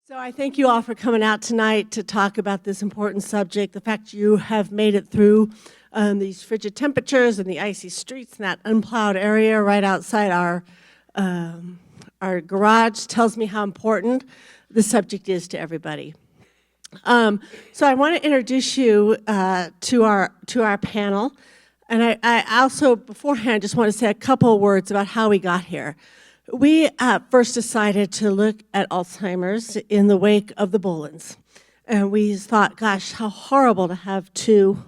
So I thank you all for coming out tonight to talk about this important subject. The fact you have made it through these frigid temperatures and the icy streets and that unplowed area right outside our garage tells me how important the subject is to everybody. So I want to introduce you to our panel. And I also, beforehand, just want to say a couple words about how we got here. We first decided to look at Alzheimer's in the wake of the Bolins. And we thought, gosh, how horrible to have two,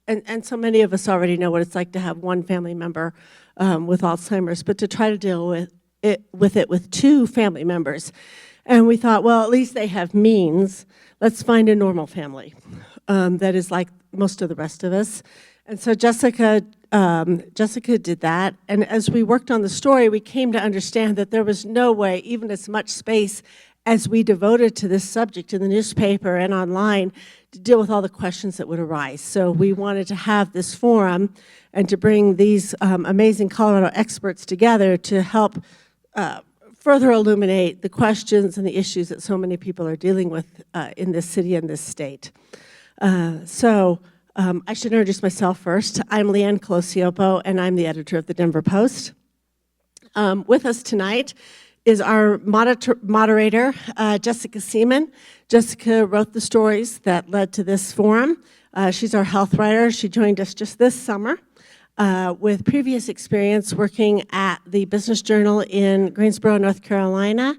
and so many of us already know what it's like to have one family member with Alzheimer's, but to try to deal with it with two family members. And we thought, well, at least they have means. Let's find a normal family that is like most of the rest of us. And so Jessica did that, and as we worked on the story, we came to understand that there was no way, even as much space as we devoted to this subject in the newspaper and online, to deal with all the questions that would arise. So we wanted to have this forum and to bring these amazing Colorado experts together to help further illuminate the questions and the issues that so many people are dealing with in this city and this state. I should introduce myself first. I'm Leanne Colosiopo, and I'm the editor of the Denver Post. With us tonight is our moderator, Jessica Seaman. Jessica wrote the stories that led to this forum. She's our health writer. She joined us just this summer with previous experience working at the Business Journal in Greensboro, North Carolina,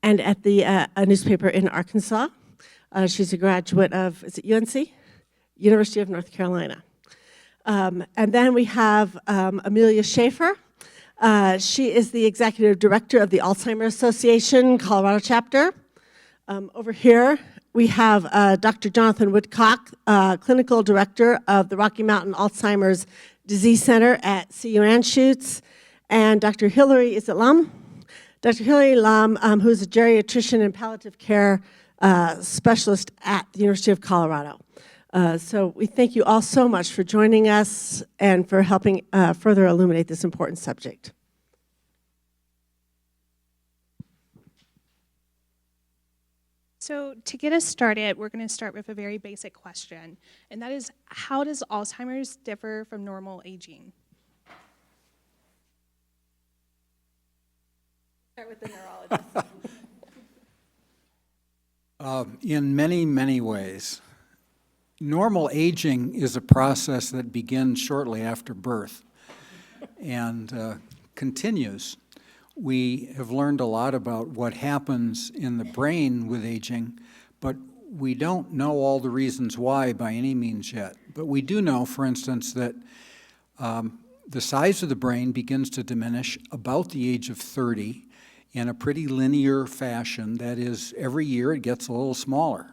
and at a newspaper in Arkansas. She's a graduate of, is it UNC? University of North Carolina. And then we have Amelia Schafer. She is the executive director of the Alzheimer Association Colorado chapter. Over here, we have Dr. Jonathan Woodcock, clinical director of the Rocky Mountain Alzheimer's Disease Center at CU Anschutz, and Dr. Hillary, is it Lum? Dr. Hillary Lum, who is a geriatrician and palliative care specialist at the University of Colorado. So we thank you all so much for joining us and for helping further illuminate this important subject. So to get us started, we're going to start with a very basic question, and that is, how does Alzheimer's differ from normal aging? Start with the neurologist. In many, many ways. Normal aging is a process that begins shortly after birth and continues. We have learned a lot about what happens in the brain with aging, but we don't know all the reasons why by any means yet. But we do know, for instance, that the size of the brain begins to diminish about the age of 30 in a pretty linear fashion. That is, every year it gets a little smaller.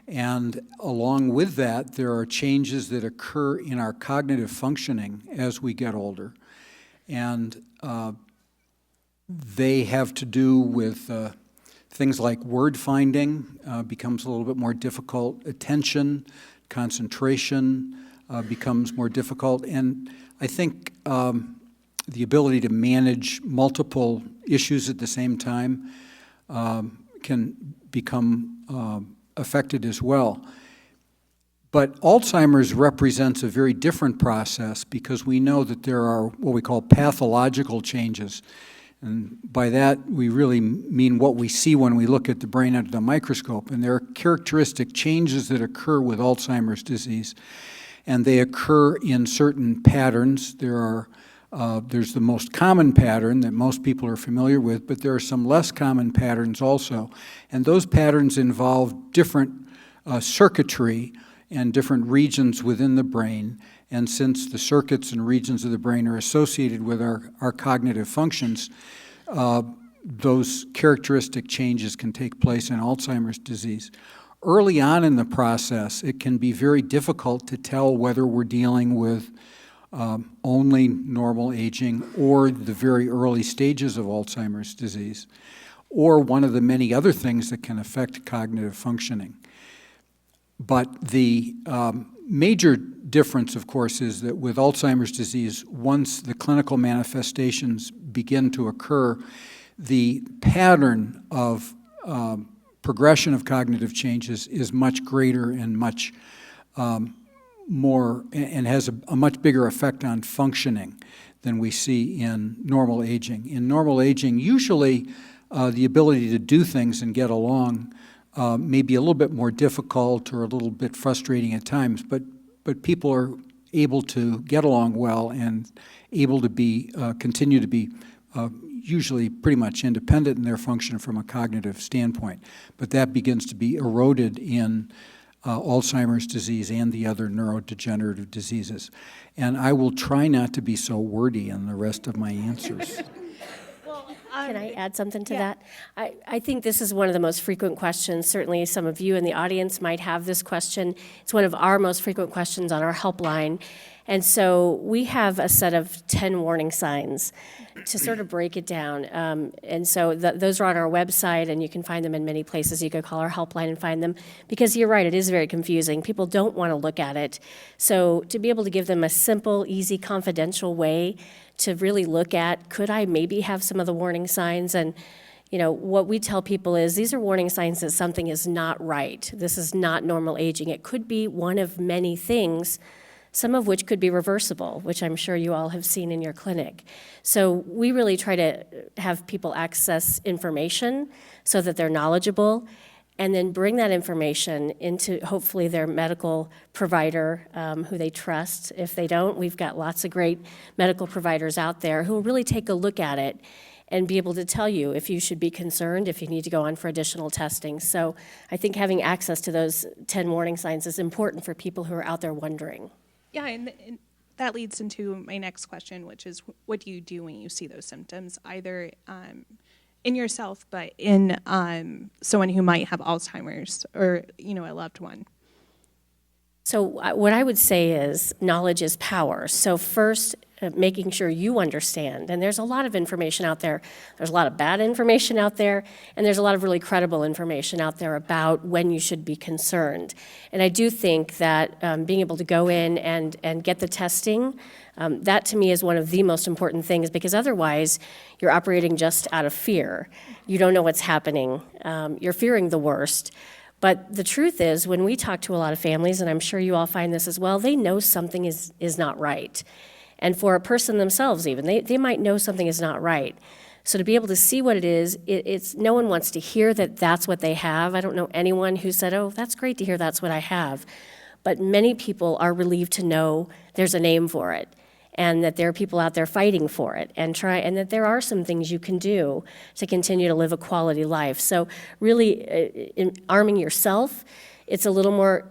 And along with that, there are changes that occur in our cognitive functioning as we get older. And they have to do with things like word finding becomes a little bit more difficult. Attention, concentration becomes more difficult. And I think the ability to manage multiple issues at the same time can become affected as well. But Alzheimer's represents a very different process because we know that there are what we call pathological changes. And by that, we really mean what we see when we look at the brain under the microscope. And there are characteristic changes that occur with Alzheimer's disease. And they occur in certain patterns. There's the most common pattern that most people are familiar with, but there are some less common patterns also. And those patterns involve different circuitry and different regions within the brain. And since the circuits and regions of the brain are associated with our cognitive functions, those characteristic changes can take place in Alzheimer's disease. Early on in the process, it can be very difficult to tell whether we're dealing with only normal aging or the very early stages of Alzheimer's disease, or one of the many other things that can affect cognitive functioning. But the major difference, of course, is that with Alzheimer's disease, once the clinical manifestations begin to occur, the pattern of progression of cognitive changes is much greater and much more, and has a much bigger effect on functioning than we see in normal aging. In normal aging, usually the ability to do things and get along may be a little bit more difficult or a little bit frustrating at times, but people are able to get along well and able to be continue to be usually pretty much independent in their function from a cognitive standpoint. But that begins to be eroded in Alzheimer's disease and the other neurodegenerative diseases. And I will try not to be so wordy in the rest of my answers. Can I add something to that? I think this is one of the most frequent questions. Certainly some of you in the audience might have this question. It's one of our most frequent questions on our helpline. And so we have a set of 10 warning signs to sort of break it down. And so those are on our website, and you can find them in many places. You could call our helpline and find them, because you're right, it is very confusing. People don't want to look at it. So to be able to give them a simple, easy, confidential way to really look at, could I maybe have some of the warning signs? And what we tell people is these are warning signs that something is not right. This is not normal aging. It could be one of many things, some of which could be reversible, which I'm sure you all have seen in your clinic. So we really try to have people access information so that they're knowledgeable, and then bring that information into hopefully their medical provider who they trust. If they don't, we've got lots of great medical providers out there who will really take a look at it and be able to tell you if you should be concerned, if you need to go on for additional testing. So I think having access to those 10 warning signs is important for people who are out there wondering. Yeah, and that leads into my next question, which is, what do you do when you see those symptoms, either in yourself, but in someone who might have Alzheimer's or, a loved one? So what I would say is knowledge is power. So first, making sure you understand. And there's a lot of information out there. There's a lot of bad information out there, and there's a lot of really credible information out there about when you should be concerned. And I do think that being able to go in and get the testing, that to me is one of the most important things, because otherwise you're operating just out of fear. You don't know what's happening. You're fearing the worst. But the truth is, when we talk to a lot of families, and I'm sure you all find this as well, they know something is not right. And for a person themselves even, they might know something is not right. So to be able to see what it is, it's no one wants to hear that that's what they have. I don't know anyone who said, oh, that's great to hear that's what I have. But many people are relieved to know there's a name for it, and that there are people out there fighting for it, and that there are some things you can do to continue to live a quality life. So really arming yourself, it's a little more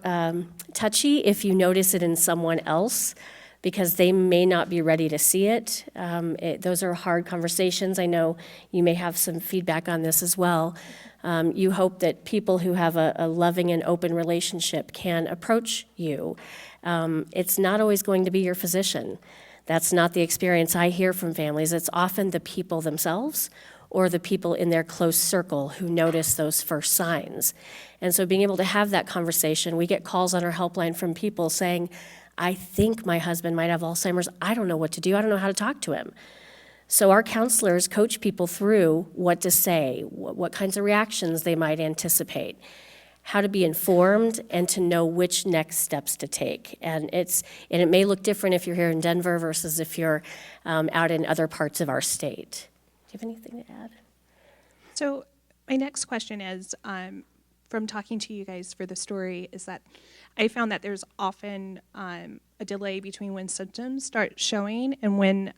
touchy if you notice it in someone else, because they may not be ready to see it. Those are hard conversations. I know you may have some feedback on this as well. You hope that people who have a loving and open relationship can approach you. It's not always going to be your physician. That's not the experience I hear from families. It's often the people themselves or the people in their close circle who notice those first signs. And so being able to have that conversation, we get calls on our helpline from people saying, I think my husband might have Alzheimer's. I don't know what to do. I don't know how to talk to him. So our counselors coach people through what to say, what kinds of reactions they might anticipate, how to be informed, and to know which next steps to take. And it may look different if you're here in Denver versus if you're out in other parts of our state. Do you have anything to add? So my next question is, from talking to you guys for the story, is that I found that there's often a delay between when symptoms start showing and when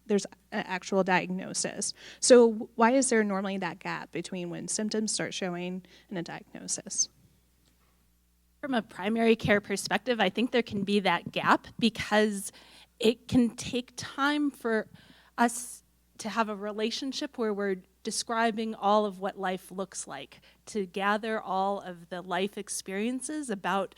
there's an actual diagnosis. So why is there normally that gap between when symptoms start showing and a diagnosis? From a primary care perspective, I think there can be that gap because it can take time for us to have a relationship where we're describing all of what life looks like, to gather all of the life experiences about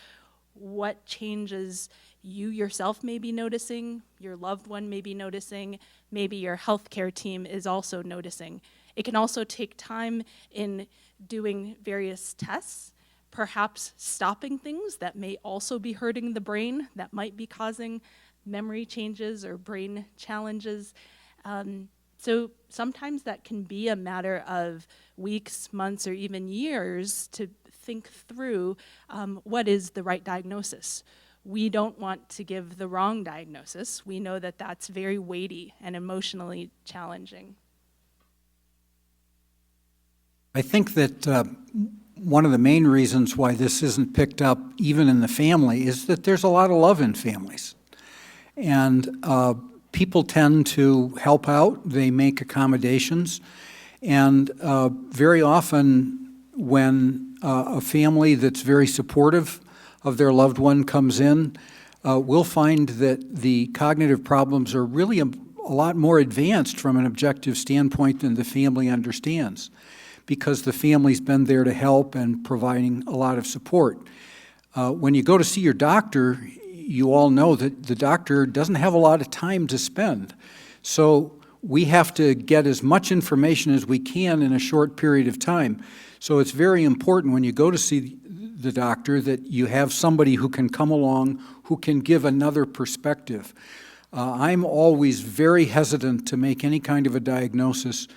what changes you yourself may be noticing, your loved one may be noticing, maybe your healthcare team is also noticing. It can also take time in doing various tests, perhaps stopping things that may also be hurting the brain, that might be causing memory changes or brain challenges. So sometimes that can be a matter of weeks, months, or even years to think through what is the right diagnosis. We don't want to give the wrong diagnosis. We know that that's very weighty and emotionally challenging. I think that one of the main reasons why this isn't picked up even in the family is that there's a lot of love in families. And people tend to help out, they make accommodations, and very often when a family that's very supportive of their loved one comes in, we'll find that the cognitive problems are really a lot more advanced from an objective standpoint than the family understands, because the family's been there to help and providing a lot of support. When you go to see your doctor, you all know that the doctor doesn't have a lot of time to spend. So we have to get as much information as we can in a short period of time. So it's very important when you go to see the doctor that you have somebody who can come along, who can give another perspective. I'm always very hesitant to make any kind of a diagnosis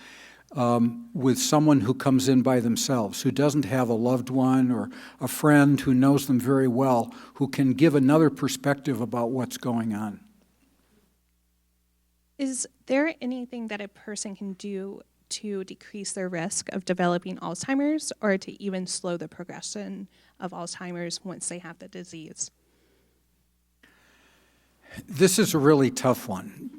with someone who comes in by themselves, who doesn't have a loved one or a friend who knows them very well, who can give another perspective about what's going on. Is there anything that a person can do to decrease their risk of developing Alzheimer's or to even slow the progression of Alzheimer's once they have the disease? This is a really tough one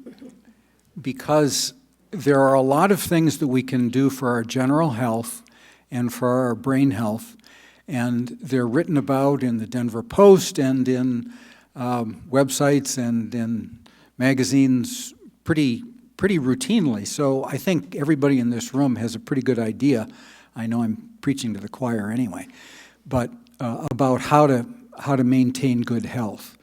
because there are a lot of things that we can do for our general health and for our brain health, and they're written about in the Denver Post and in websites and in magazines pretty routinely. So I think everybody in this room has a pretty good idea. I know I'm preaching to the choir anyway, but about how to maintain good health.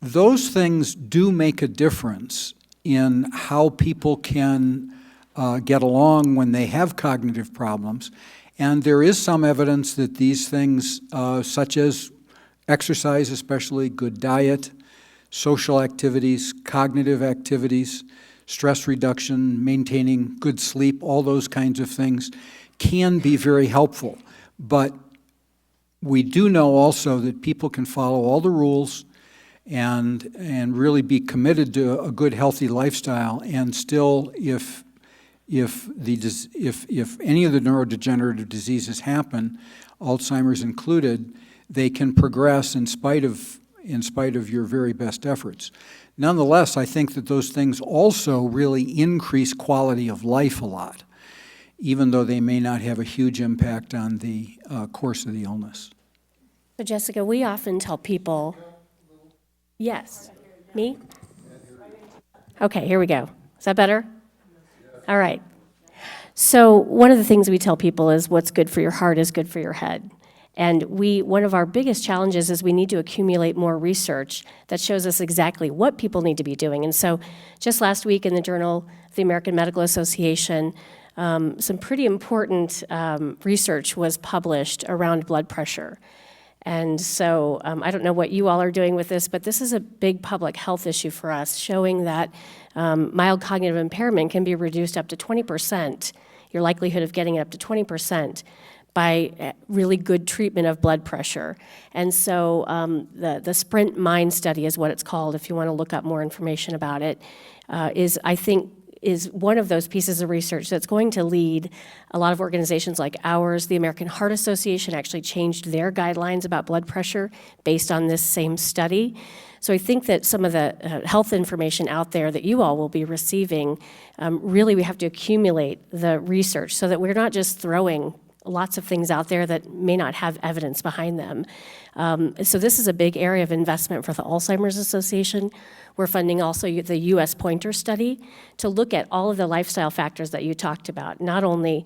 Those things do make a difference in how people can get along when they have cognitive problems. And there is some evidence that these things, such as exercise, especially good diet, social activities, cognitive activities, stress reduction, maintaining good sleep, all those kinds of things can be very helpful. But we do know also that people can follow all the rules and really be committed to a good, healthy lifestyle, and still, if any of the neurodegenerative diseases happen, Alzheimer's included, they can progress in spite of your very best efforts. Nonetheless, I think that those things also really increase quality of life a lot, even though they may not have a huge impact on the course of the illness. So Jessica, we often tell people, yes, me? Okay, here we go. Is that better? All right. So one of the things we tell people is what's good for your heart is good for your head. And one of our biggest challenges is we need to accumulate more research that shows us exactly what people need to be doing. And so just last week in the Journal of the American Medical Association, some pretty important research was published around blood pressure. And so I don't know what you all are doing with this, but this is a big public health issue for us, showing that mild cognitive impairment can be reduced up to 20%, your likelihood of getting it up to 20%, by really good treatment of blood pressure. And so the Sprint Mind study is what it's called, if you want to look up more information about it, is one of those pieces of research that's going to lead a lot of organizations like ours. The American Heart Association actually changed their guidelines about blood pressure based on this same study. So I think that some of the health information out there that you all will be receiving, really we have to accumulate the research so that we're not just throwing lots of things out there that may not have evidence behind them. So this is a big area of investment for the Alzheimer's Association. We're funding also the U.S. Pointer study to look at all of the lifestyle factors that you talked about, not only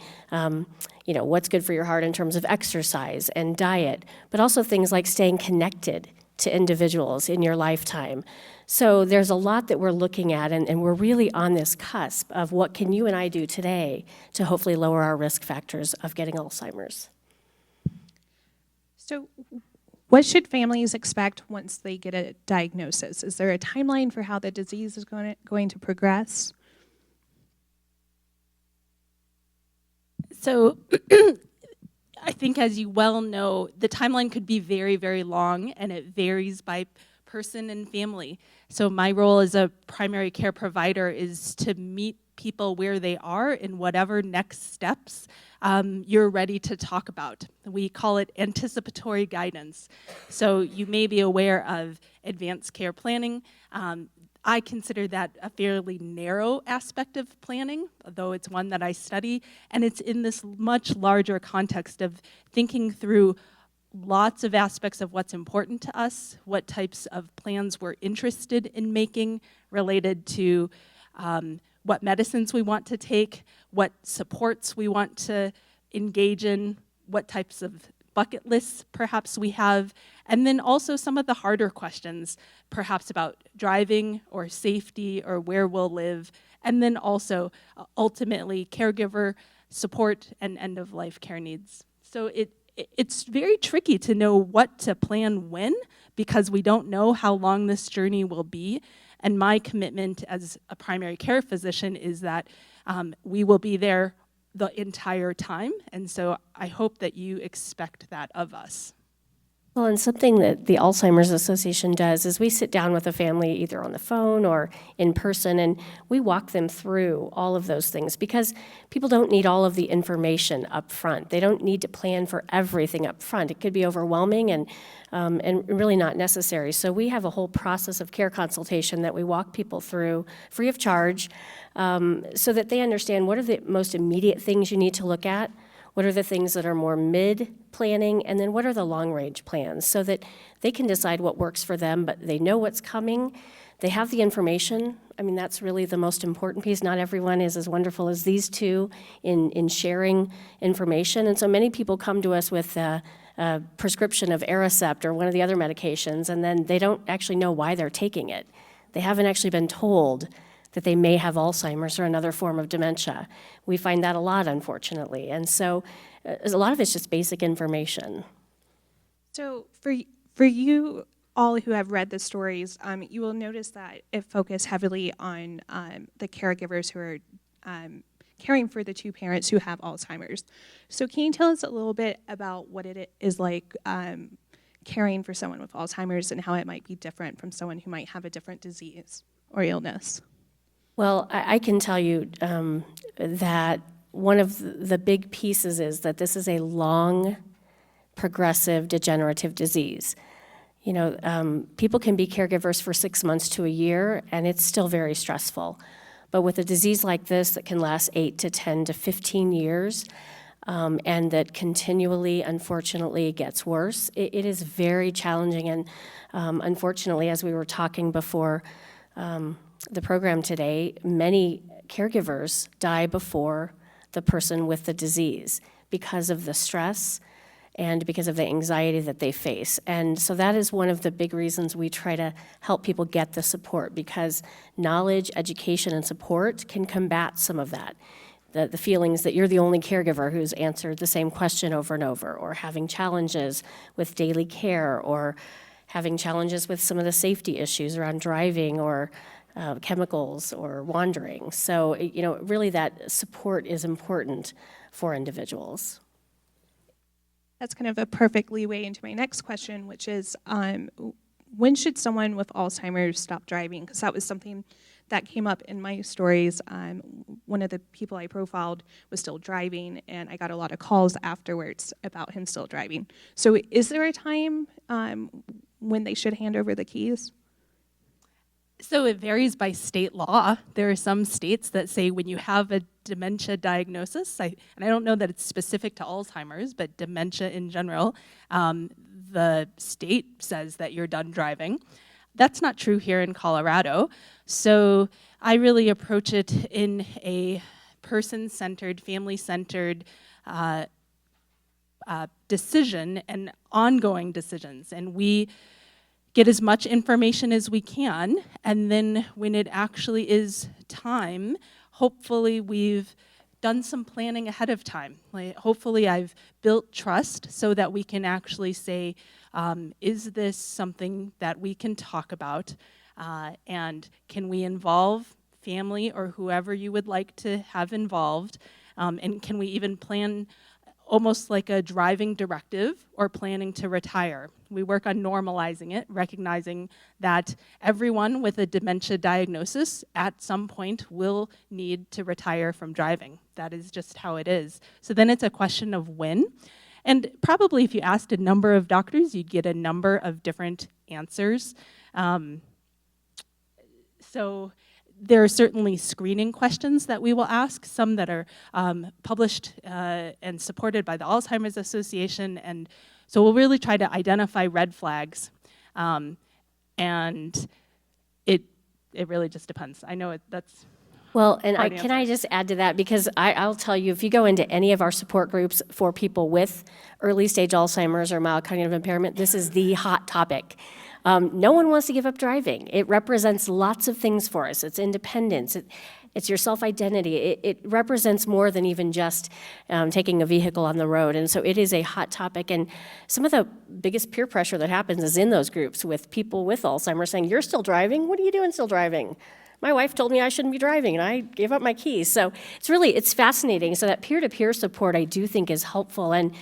what's good for your heart in terms of exercise and diet, but also things like staying connected to individuals in your lifetime. So there's a lot that we're looking at, and we're really on this cusp of what can you and I do today to hopefully lower our risk factors of getting Alzheimer's. So what should families expect once they get a diagnosis? Is there a timeline for how the disease is going to progress? So I think, as you well know, the timeline could be very, very long, and it varies by person and family. So my role as a primary care provider is to meet people where they are in whatever next steps you're ready to talk about. We call it anticipatory guidance. So you may be aware of advanced care planning. I consider that a fairly narrow aspect of planning, though it's one that I study, and it's in this much larger context of thinking through lots of aspects of what's important to us, what types of plans we're interested in making related to what medicines we want to take, what supports we want to engage in, what types of bucket lists perhaps we have, and then also some of the harder questions, perhaps about driving or safety or where we'll live, and then also ultimately caregiver support and end-of-life care needs. So it's very tricky to know what to plan when, because we don't know how long this journey will be. And my commitment as a primary care physician is that we will be there the entire time. And so I hope that you expect that of us. Well, and something that the Alzheimer's Association does is we sit down with a family either on the phone or in person, and we walk them through all of those things, because people don't need all of the information up front. They don't need to plan for everything up front. It could be overwhelming and really not necessary. So we have a whole process of care consultation that we walk people through free of charge, so that they understand what are the most immediate things you need to look at, what are the things that are more mid-planning, and then what are the long-range plans, so that they can decide what works for them, but they know what's coming. They have the information. I mean, that's really the most important piece. Not everyone is as wonderful as these two in sharing information, and so many people come to us with a prescription of Aricept or one of the other medications, and then they don't actually know why they're taking it. They haven't actually been told that they may have Alzheimer's or another form of dementia. We find that a lot, unfortunately. And so a lot of it's just basic information. So for you all who have read the stories, you will notice that it focused heavily on the caregivers who are caring for the two parents who have Alzheimer's. So can you tell us a little bit about what it is like caring for someone with Alzheimer's and how it might be different from someone who might have a different disease or illness? Well, I can tell you that one of the big pieces is that this is a long, progressive, degenerative disease. You know, people can be caregivers for 6 months to a year, and it's still very stressful. But with a disease like this that can last 8 to 10 to 15 years, and that continually, unfortunately, gets worse, it is very challenging. And unfortunately, as we were talking before the program today, many caregivers die before the person with the disease because of the stress and because of the anxiety that they face. And so that is one of the big reasons we try to help people get the support, because knowledge, education, and support can combat some of that. The feelings that you're the only caregiver who's answered the same question over and over, or having challenges with daily care, or having challenges with some of the safety issues around driving or chemicals or wandering. So, you know, really that support is important for individuals. That's kind of a perfect leeway into my next question, which is when should someone with Alzheimer's stop driving? Because that was something that came up in my stories. One of the people I profiled was still driving, and I got a lot of calls afterwards about him still driving. So is there a time when they should hand over the keys? So it varies by state law. There are some states that say when you have a dementia diagnosis, and I don't know that it's specific to Alzheimer's, but dementia in general, the state says that you're done driving. That's not true here in Colorado. So I really approach it in a person-centered, family-centered decision and ongoing decisions. And we get as much information as we can, and then when it actually is time, hopefully we've done some planning ahead of time. Like, hopefully I've built trust so that we can actually say, is this something that we can talk about, and can we involve family or whoever you would like to have involved, And can we even plan almost like a driving directive or planning to retire? We work on normalizing it, recognizing that everyone with a dementia diagnosis at some point will need to retire from driving. That is just how it is. So then it's a question of when. And probably if you asked a number of doctors, you'd get a number of different answers. So there are certainly screening questions that we will ask, some that are published and supported by the Alzheimer's Association. And so we'll really try to identify red flags. And it really just depends. I know that's... Well, and hard can I answer. just add to that? Because I'll tell you, if you go into any of our support groups for people with early stage Alzheimer's or mild cognitive impairment, this is the hot topic. No one wants to give up driving. It represents lots of things for us. It's independence. It's your self-identity. It represents more than even just taking a vehicle on the road. And so it is a hot topic. And some of the biggest peer pressure that happens is in those groups with people with Alzheimer's saying, "You're still driving? What are you doing still driving? My wife told me I shouldn't be driving, and I gave up my keys." So it's fascinating. So that peer-to-peer support, I do think, is helpful. And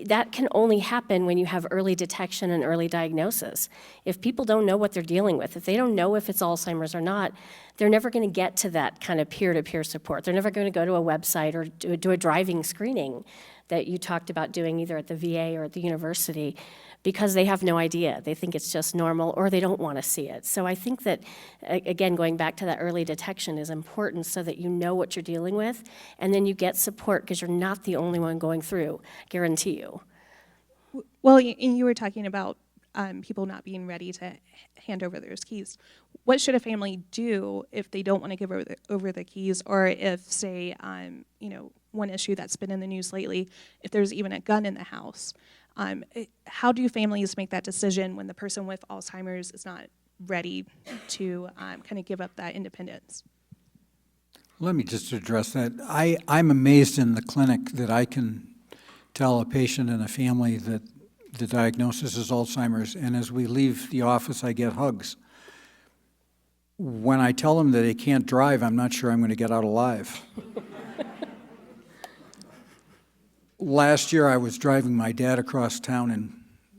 that can only happen when you have early detection and early diagnosis. If people don't know what they're dealing with, if they don't know if it's Alzheimer's or not, they're never going to get to that kind of peer-to-peer support. They're never going to go to a website or do a driving screening that you talked about doing either at the VA or at the university, because they have no idea. They think it's just normal, or they don't want to see it. So I think that, again, going back to that early detection is important so that you know what you're dealing with, and then you get support because you're not the only one going through, guarantee you. Well, and you were talking about people not being ready to hand over those keys. What should a family do if they don't want to give over the keys, or if, say, one issue that's been in the news lately, if there's even a gun in the house? How do families make that decision when the person with Alzheimer's is not ready to kind of give up that independence? Let me just address that. I'm amazed in the clinic that I can tell a patient and a family that the diagnosis is Alzheimer's, and as we leave the office, I get hugs. When I tell them that they can't drive, I'm not sure I'm going to get out alive. Last year, I was driving my dad across town, in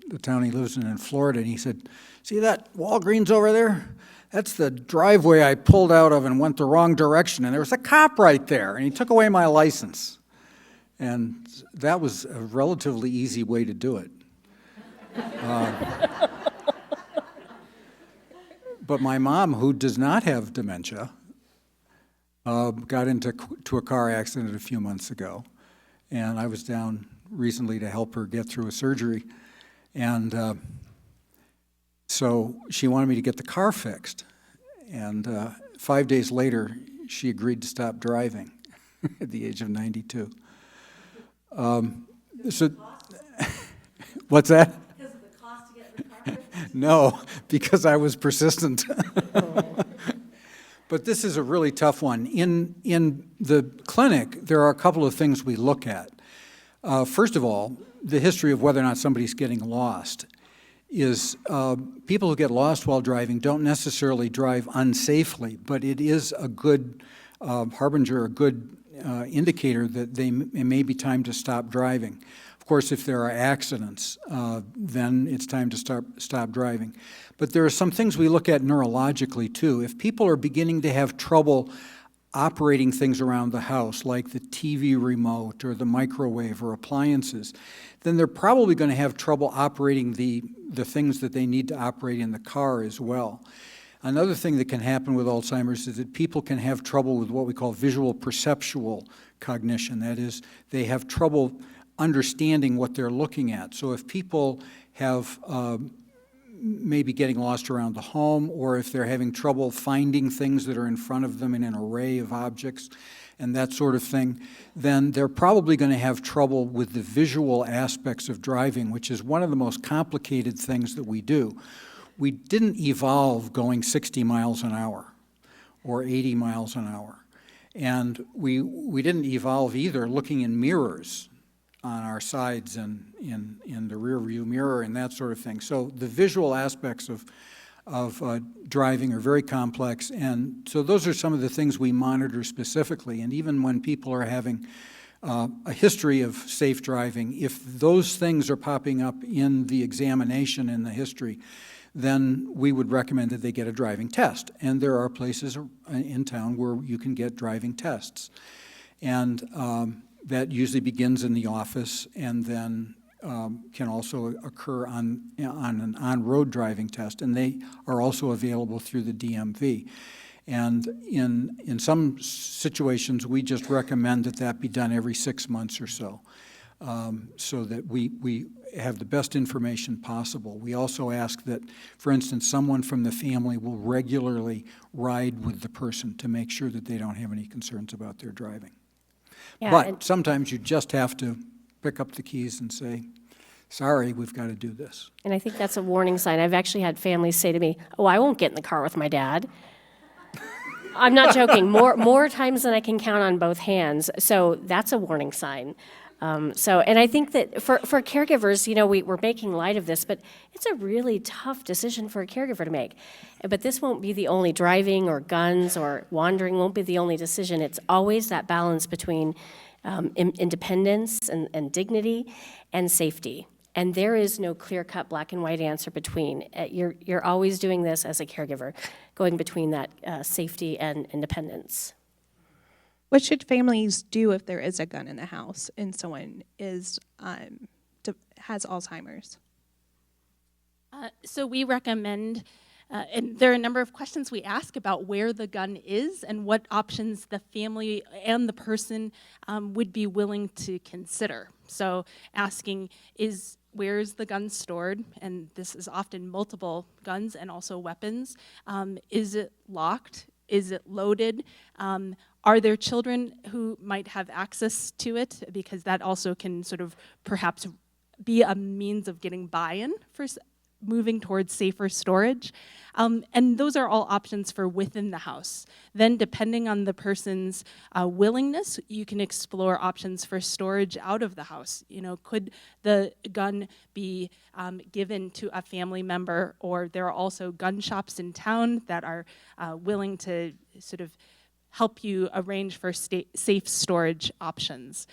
the town he lives in Florida, and he said, "See that Walgreens over there? That's the driveway I pulled out of and went the wrong direction, and there was a cop right there, and he took away my license." And that was a relatively easy way to do it. But my mom, who does not have dementia, got into a car accident a few months ago. And I was down recently to help her get through a surgery. And so she wanted me to get the car fixed. And 5 days later, she agreed to stop driving at the age of 92. So, what's that? Because of the cost to get the car fixed? No, because I was persistent. But this is a really tough one. In the clinic, there are a couple of things we look at. First of all, the history of whether or not somebody's getting lost is people who get lost while driving don't necessarily drive unsafely, but it is a good harbinger, a good indicator that it may be time to stop driving. Of course, if there are accidents, then it's time to stop driving. But there are some things we look at neurologically, too. If people are beginning to have trouble operating things around the house, like the TV remote or the microwave or appliances, then they're probably going to have trouble operating the things that they need to operate in the car as well. Another thing that can happen with Alzheimer's is that people can have trouble with what we call visual perceptual cognition. That is, they have trouble understanding what they're looking at. So if people have maybe getting lost around the home, or if they're having trouble finding things that are in front of them in an array of objects and that sort of thing, then they're probably going to have trouble with the visual aspects of driving, which is one of the most complicated things that we do. We didn't evolve going 60 miles an hour or 80 miles an hour. And we didn't evolve either looking in mirrors on our sides and in the rear view mirror and that sort of thing. So the visual aspects of driving are very complex. And so those are some of the things we monitor specifically. And even when people are having a history of safe driving, if those things are popping up in the examination in the history, then we would recommend that they get a driving test. And there are places in town where you can get driving tests. And that usually begins in the office and then can also occur on an on-road driving test. And they are also available through the DMV. And in some situations, we just recommend that that be done every 6 months or so, so that we have the best information possible. We also ask that, for instance, someone from the family will regularly ride with the person to make sure that they don't have any concerns about their driving. Yeah, But sometimes you just have to pick up the keys and say, sorry, we've got to do this. And I think that's a warning sign. I've actually had families say to me, "Oh, I won't get in the car with my dad." I'm not joking. More times than I can count on both hands. So that's a warning sign. And I think that for caregivers, we're making light of this, but it's a really tough decision for a caregiver to make. But this won't be the only driving or guns or wandering won't be the only decision. It's always that balance between independence and dignity and safety. And there is no clear-cut black and white answer between. You're always doing this as a caregiver, going between that safety and independence. What should families do if there is a gun in the house and someone has Alzheimer's? So we recommend, and there are a number of questions we ask about where the gun is and what options the family and the person would be willing to consider. So asking where is the gun stored? And this is often multiple guns and also weapons. Is it locked? Is it loaded? Are there children who might have access to it? Because that also can sort of perhaps be a means of getting buy-in for moving towards safer storage. And those are all options for within the house. Then depending on the person's willingness, you can explore options for storage out of the house. Could the gun be given to a family member, or there are also gun shops in town that are willing to sort of help you arrange for safe storage options.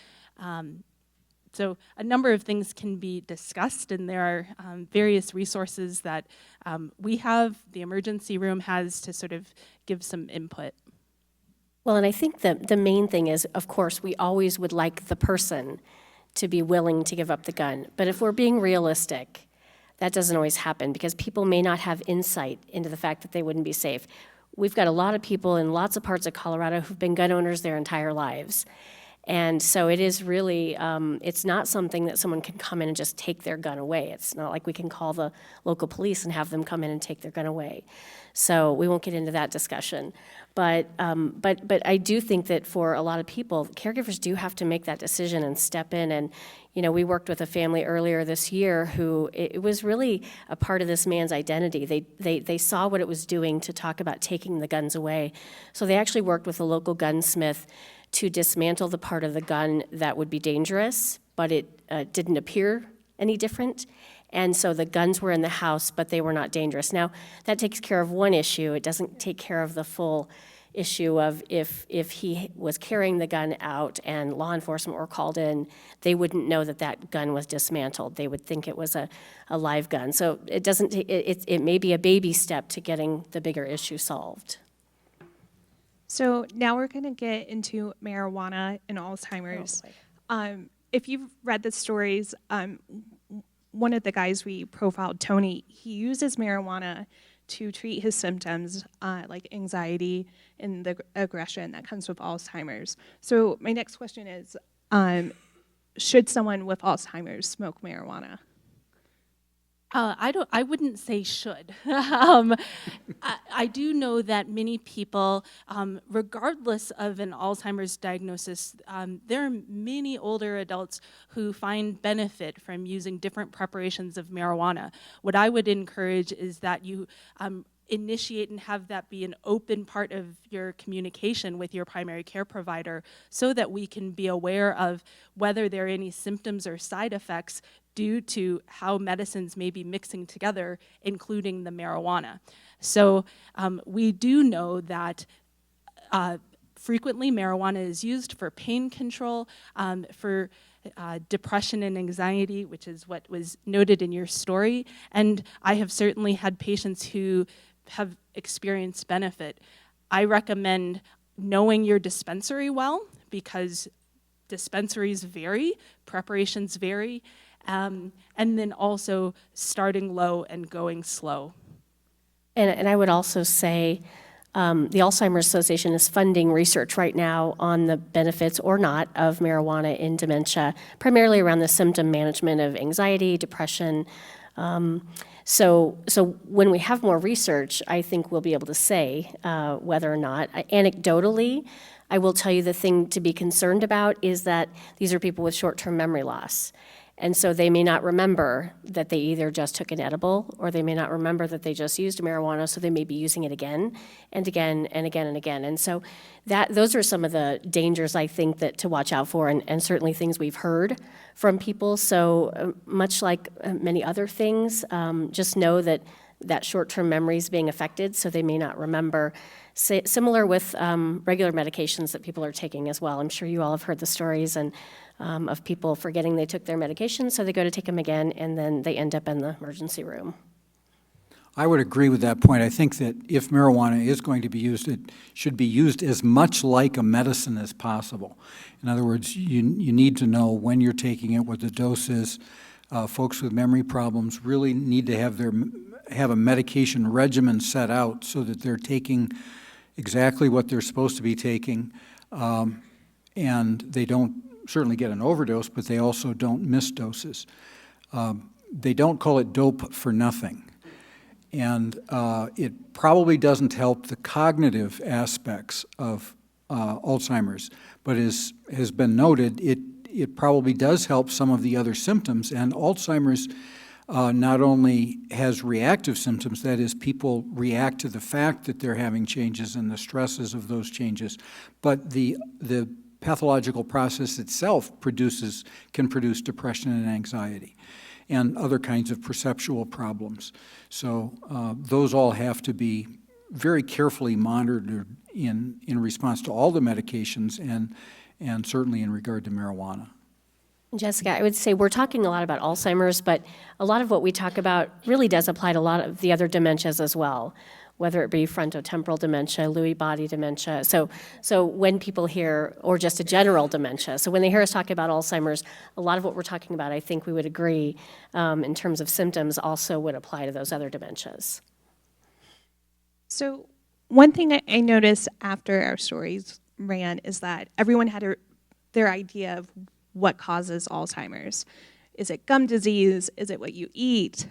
So a number of things can be discussed, and there are various resources that we have, the emergency room has, to sort of give some input. Well, and I think that the main thing is, of course, we always would like the person to be willing to give up the gun. But if we're being realistic, that doesn't always happen because people may not have insight into the fact that they wouldn't be safe. We've got a lot of people in lots of parts of Colorado who've been gun owners their entire lives. And so it is really, it's not something that someone can come in and just take their gun away. It's not like we can call the local police and have them come in and take their gun away. So we won't get into that discussion. But I do think that for a lot of people, caregivers do have to make that decision and step in. And, we worked with a family earlier this year who, it was really a part of this man's identity. They saw what it was doing to talk about taking the guns away. So they actually worked with a local gunsmith to dismantle the part of the gun that would be dangerous, but it didn't appear any different. And so the guns were in the house, but they were not dangerous. Now, that takes care of one issue. It doesn't take care of the full issue of if he was carrying the gun out and law enforcement were called in, they wouldn't know that gun was dismantled. They would think it was a live gun. So it may be a baby step to getting the bigger issue solved. So now we're going to get into marijuana and Alzheimer's. If you've read the stories, one of the guys we profiled, Tony, he uses marijuana to treat his symptoms like anxiety and the aggression that comes with Alzheimer's. So my next question is, should someone with Alzheimer's smoke marijuana? I wouldn't say should. I do know that many people, regardless of an Alzheimer's diagnosis, there are many older adults who find benefit from using different preparations of marijuana. What I would encourage is that you initiate and have that be an open part of your communication with your primary care provider so that we can be aware of whether there are any symptoms or side effects due to how medicines may be mixing together, including the marijuana. So we do know that frequently marijuana is used for pain control, for depression and anxiety, which is what was noted in your story. And I have certainly had patients who have experienced benefit. I recommend knowing your dispensary well, because dispensaries vary, preparations vary, and then also starting low and going slow. And I would also say the Alzheimer's Association is funding research right now on the benefits or not of marijuana in dementia, primarily around the symptom management of anxiety, depression. So when we have more research, I think we'll be able to say whether or not. Anecdotally, I will tell you the thing to be concerned about is that these are people with short-term memory loss. And so they may not remember that they either just took an edible or they may not remember that they just used marijuana, so they may be using it again and again and again and again. And so those are some of the dangers, I think, that to watch out for, and certainly things we've heard from people. So much like many other things, just know that short-term memory is being affected, so they may not remember. Similar with regular medications that people are taking as well. I'm sure you all have heard the stories of people forgetting they took their medication, so they go to take them again, and then they end up in the emergency room. I would agree with that point. I think that if marijuana is going to be used, it should be used as much like a medicine as possible. In other words, you need to know when you're taking it, what the dose is. Folks with memory problems really need to have a medication regimen set out so that they're taking exactly what they're supposed to be taking, and they don't certainly get an overdose, but they also don't miss doses. They don't call it dope for nothing. And it probably doesn't help the cognitive aspects of Alzheimer's, but as has been noted, it probably does help some of the other symptoms. And Alzheimer's not only has reactive symptoms, that is, people react to the fact that they're having changes and the stresses of those changes, but the pathological process itself can produce depression and anxiety and other kinds of perceptual problems. So those all have to be very carefully monitored in response to all the medications and certainly in regard to marijuana. Jessica, I would say we're talking a lot about Alzheimer's, but a lot of what we talk about really does apply to a lot of the other dementias as well, whether it be frontotemporal dementia, Lewy body dementia. So when people hear, or just a general dementia, so when they hear us talking about Alzheimer's, a lot of what we're talking about, I think we would agree, in terms of symptoms, also would apply to those other dementias. So one thing I noticed after our stories ran is that everyone had their idea of what causes Alzheimer's. Is it gum disease? Is it what you eat?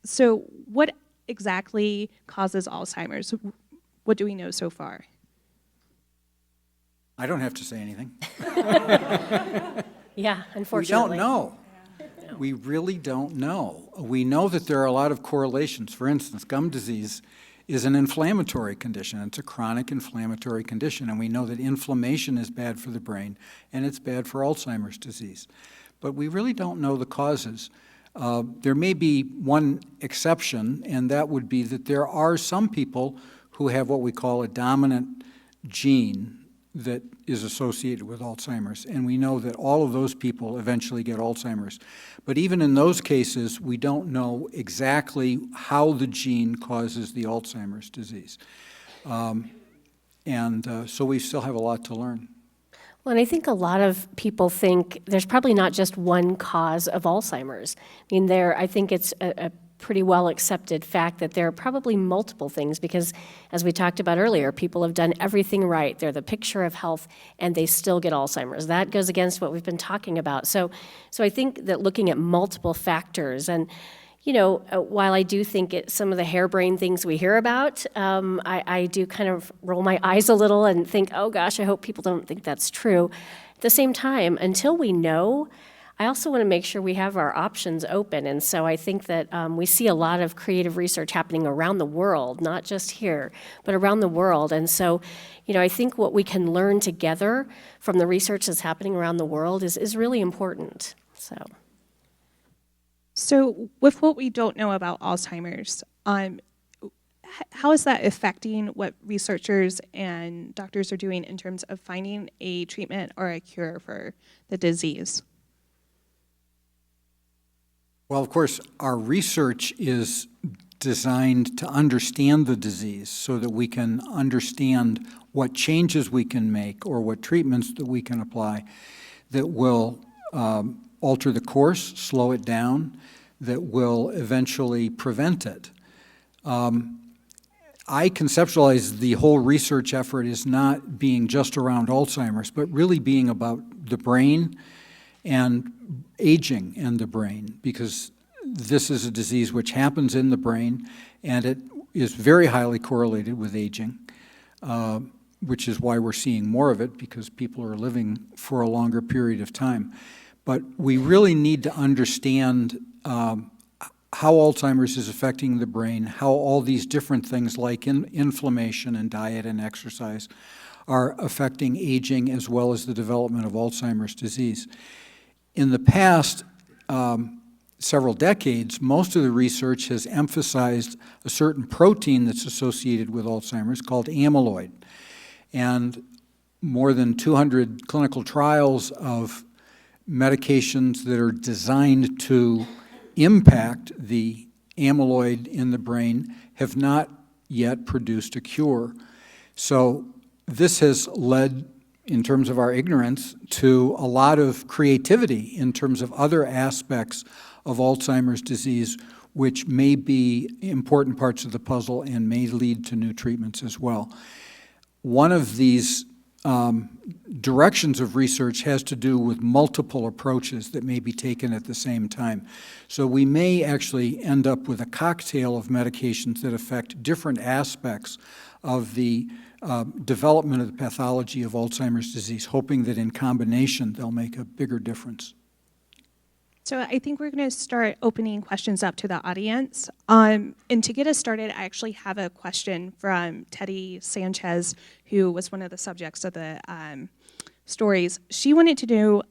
So what exactly causes Alzheimer's? What do we know so far? I don't have to say anything. Yeah, unfortunately. We don't know. We really don't know. We know that there are a lot of correlations. For instance, gum disease is an inflammatory condition. It's a chronic inflammatory condition, and we know that inflammation is bad for the brain, and it's bad for Alzheimer's disease. But we really don't know the causes. There may be one exception, and that would be that there are some people who have what we call a dominant gene that is associated with Alzheimer's, and we know that all of those people eventually get Alzheimer's. But even in those cases, we don't know exactly how the gene causes the Alzheimer's disease. So we still have a lot to learn. Well, and I think a lot of people think there's probably not just one cause of Alzheimer's. I mean, I think it's a pretty well accepted fact that there are probably multiple things because, as we talked about earlier, people have done everything right. They're the picture of health, and they still get Alzheimer's. That goes against what we've been talking about. So I think that looking at multiple factors, and while I do think some of the harebrained things we hear about, I do kind of roll my eyes a little and think, oh gosh, I hope people don't think that's true. At the same time, until we know, I also want to make sure we have our options open. And so I think that we see a lot of creative research happening around the world, not just here, but around the world. And so, I think what we can learn together from the research that's happening around the world is really important. So with what we don't know about Alzheimer's, how is that affecting what researchers and doctors are doing in terms of finding a treatment or a cure for the disease? Well, of course, our research is designed to understand the disease so that we can understand what changes we can make or what treatments that we can apply that will alter the course, slow it down, that will eventually prevent it. I conceptualize the whole research effort as not being just around Alzheimer's, but really being about the brain and aging in the brain, because this is a disease which happens in the brain, and it is very highly correlated with aging, which is why we're seeing more of it, because people are living for a longer period of time. But we really need to understand how Alzheimer's is affecting the brain, how all these different things like inflammation and diet and exercise are affecting aging as well as the development of Alzheimer's disease. In the past several decades, most of the research has emphasized a certain protein that's associated with Alzheimer's called amyloid. And more than 200 clinical trials of medications that are designed to impact the amyloid in the brain have not yet produced a cure. So this has led, in terms of our ignorance, to a lot of creativity in terms of other aspects of Alzheimer's disease, which may be important parts of the puzzle and may lead to new treatments as well. One of these directions of research has to do with multiple approaches that may be taken at the same time. So we may actually end up with a cocktail of medications that affect different aspects of the development of the pathology of Alzheimer's disease, hoping that in combination they'll make a bigger difference. So I think we're going to start opening questions up to the audience. And to get us started, I actually have a question from Teddy Sanchez, who was one of the subjects of the stories. She wanted to know,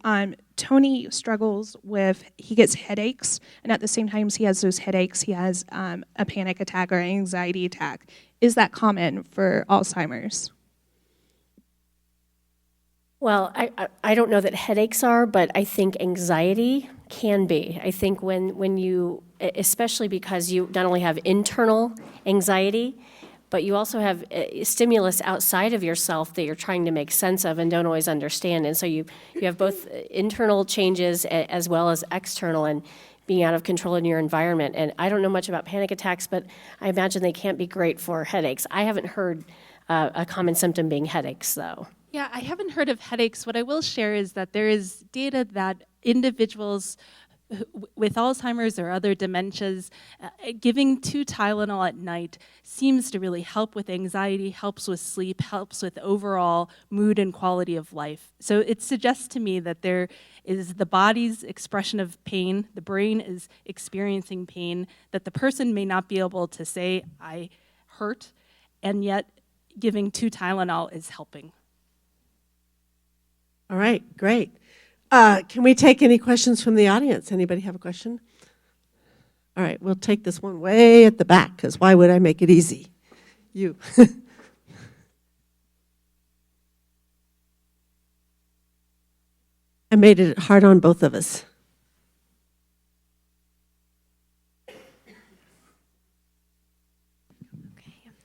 Tony struggles with, he gets headaches, and at the same time he has those headaches, he has a panic attack or anxiety attack. Is that common for Alzheimer's? Well, I don't know that headaches are, but I think anxiety can be. I think when you, especially because you not only have internal anxiety, but you also have stimulus outside of yourself that you're trying to make sense of and don't always understand. And so you have both internal changes as well as external and being out of control in your environment. And I don't know much about panic attacks, but I imagine they can't be great for headaches. I haven't heard a common symptom being headaches, though. Yeah, I haven't heard of headaches. What I will share is that there is data that individuals with Alzheimer's or other dementias, giving 2 Tylenol at night seems to really help with anxiety, helps with sleep, helps with overall mood and quality of life. So it suggests to me that there is the body's expression of pain, the brain is experiencing pain, that the person may not be able to say, I hurt, and yet giving 2 Tylenol is helping. All right, great. Can we take any questions from the audience? Anybody have a question? All right, we'll take this one way at the back, because why would I make it easy? You. I made it hard on both of us. Okay.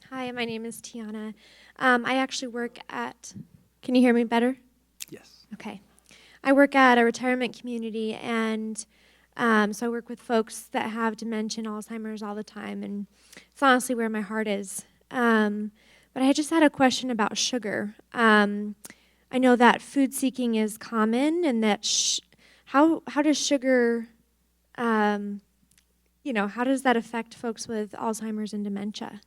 Hi, my name is Tiana. I actually work at, can you hear me better? Yes. Okay. I work at a retirement community, and so I work with folks that have dementia and Alzheimer's all the time, and it's honestly where my heart is. But I just had a question about sugar. I know that food seeking is common, and that how does sugar, how does that affect folks with Alzheimer's and dementia?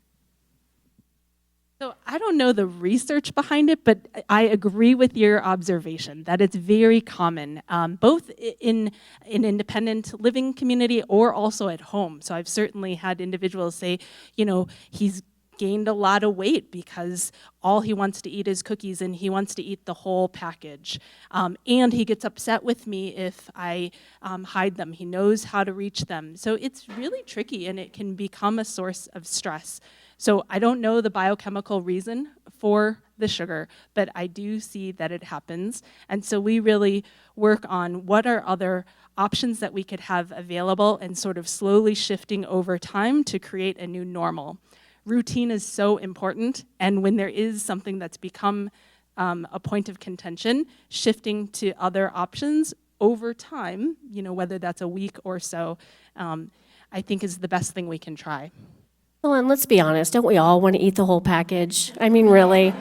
So I don't know the research behind it, but I agree with your observation that it's very common, both in an independent living community or also at home. So I've certainly had individuals say, you know, he's gained a lot of weight because all he wants to eat is cookies and he wants to eat the whole package. And he gets upset with me if I hide them. He knows how to reach them. So it's really tricky and it can become a source of stress. So I don't know the biochemical reason for the sugar, but I do see that it happens. And so we really work on what are other options that we could have available and sort of slowly shifting over time to create a new normal. Routine is so important, and when there is something that's become a point of contention, shifting to other options over time, you know, whether that's a week or so, I think is the best thing we can try. Well, and let's be honest, don't we all want to eat the whole package? I mean, really.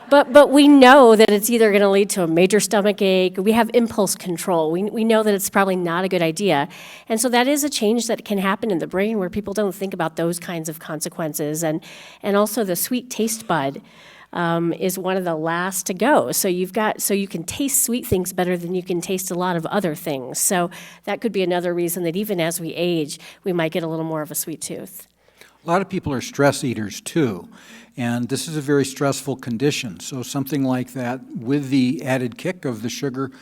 But we know that it's either going to lead to a major stomach ache. We have impulse control. We know that it's probably not a good idea. And so that is a change that can happen in the brain where people don't think about those kinds of consequences. And also the sweet taste bud is one of the last to go. So you can taste sweet things better than you can taste a lot of other things. So that could be another reason that even as we age, we might get a little more of a sweet tooth. A lot of people are stress eaters too, and this is a very stressful condition. So something like that with the added kick of the sugar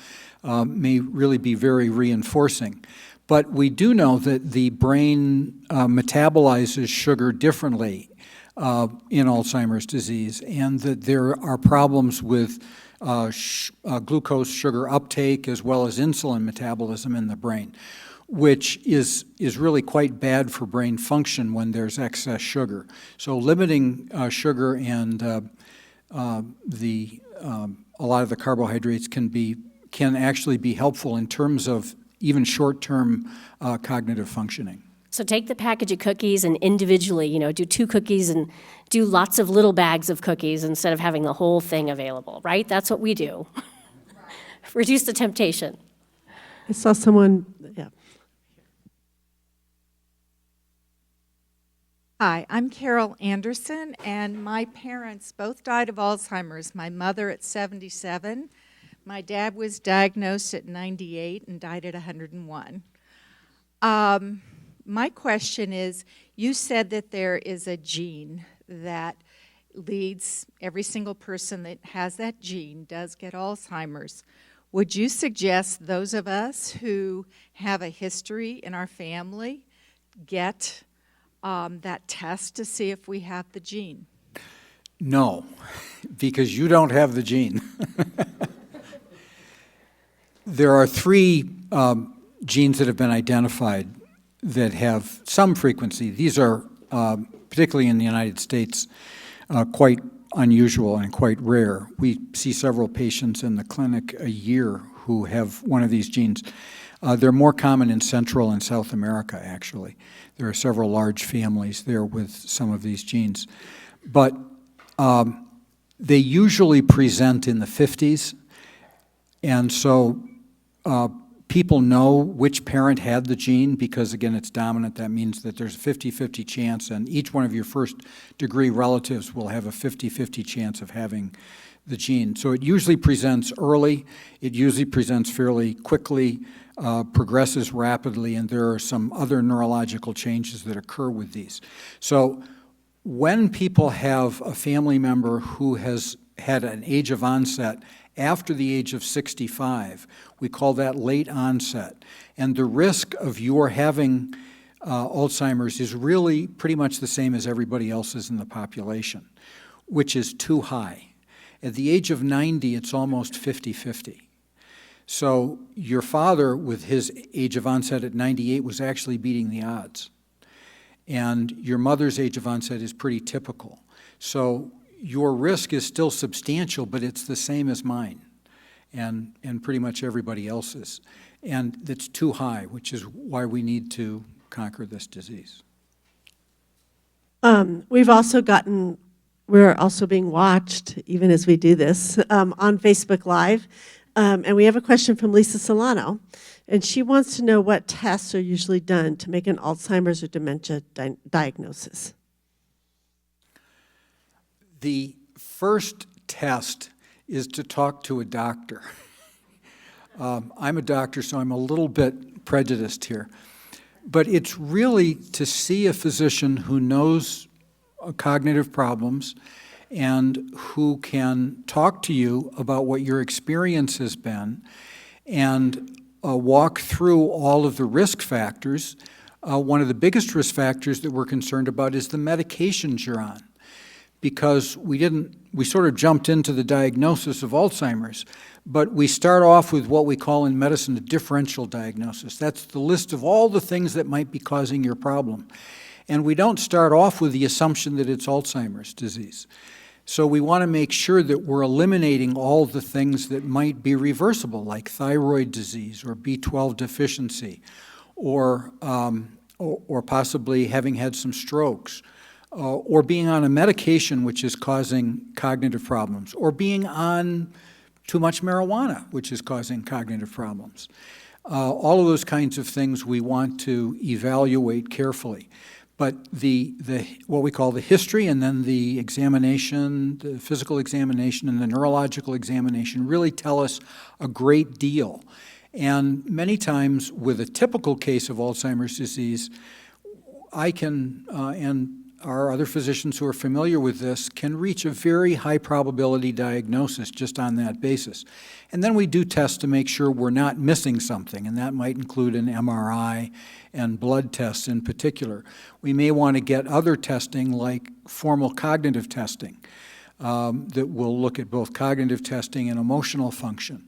may really be very reinforcing. But we do know that the brain metabolizes sugar differently in Alzheimer's disease, and that there are problems with glucose sugar uptake as well as insulin metabolism in the brain, which is really quite bad for brain function when there's excess sugar. So limiting sugar and a lot of the carbohydrates can actually be helpful in terms of even short-term cognitive functioning. So take the package of cookies and individually, do 2 cookies and do lots of little bags of cookies instead of having the whole thing available, right? That's what we do. Reduce the temptation. I saw someone, yeah. Hi, I'm Carol Anderson, and my parents both died of Alzheimer's. My mother at 77. My dad was diagnosed at 98 and died at 101. My question is, you said that there is a gene that leads, every single person that has that gene does get Alzheimer's. Would you suggest those of us who have a history in our family get that test to see if we have the gene? No, because you don't have the gene. There are 3 genes that have been identified that have some frequency. These are, particularly in the United States, quite unusual and quite rare. We see several patients in the clinic a year who have one of these genes. They're more common in Central and South America, actually. There are several large families there with some of these genes. But they usually present in the 50s, and so people know which parent had the gene because, again, it's dominant. That means that there's a 50-50 chance, and each one of your first-degree relatives will have a 50-50 chance of having the gene. So it usually presents early. It usually presents fairly quickly, progresses rapidly, and there are some other neurological changes that occur with these. So when people have a family member who has had an age of onset after the age of 65, we call that late onset. And the risk of your having Alzheimer's is really pretty much the same as everybody else's in the population, which is too high. At the age of 90, it's almost 50-50. So your father, with his age of onset at 98, was actually beating the odds. And your mother's age of onset is pretty typical. So your risk is still substantial, but it's the same as mine and pretty much everybody else's. And it's too high, which is why we need to conquer this disease. We're also being watched, even as we do this, on Facebook Live. And we have a question from Lisa Solano, and she wants to know what tests are usually done to make an Alzheimer's or dementia diagnosis. The first test is to talk to a doctor. I'm a doctor, so I'm a little bit prejudiced here. But it's really to see a physician who knows cognitive problems and who can talk to you about what your experience has been and walk through all of the risk factors. One of the biggest risk factors that we're concerned about is the medications you're on, because we sort of jumped into the diagnosis of Alzheimer's, but we start off with what we call in medicine a differential diagnosis. That's the list of all the things that might be causing your problem. And we don't start off with the assumption that it's Alzheimer's disease. So we want to make sure that we're eliminating all the things that might be reversible, like thyroid disease or B12 deficiency, or possibly having had some strokes, or being on a medication which is causing cognitive problems, or being on too much marijuana, which is causing cognitive problems. All of those kinds of things we want to evaluate carefully. But what we call the history and then the examination, the physical examination and the neurological examination really tell us a great deal. And many times with a typical case of Alzheimer's disease, I can, and our other physicians who are familiar with this, can reach a very high probability diagnosis just on that basis. And then we do tests to make sure we're not missing something, and that might include an MRI and blood tests in particular. We may want to get other testing like formal cognitive testing that will look at both cognitive testing and emotional function.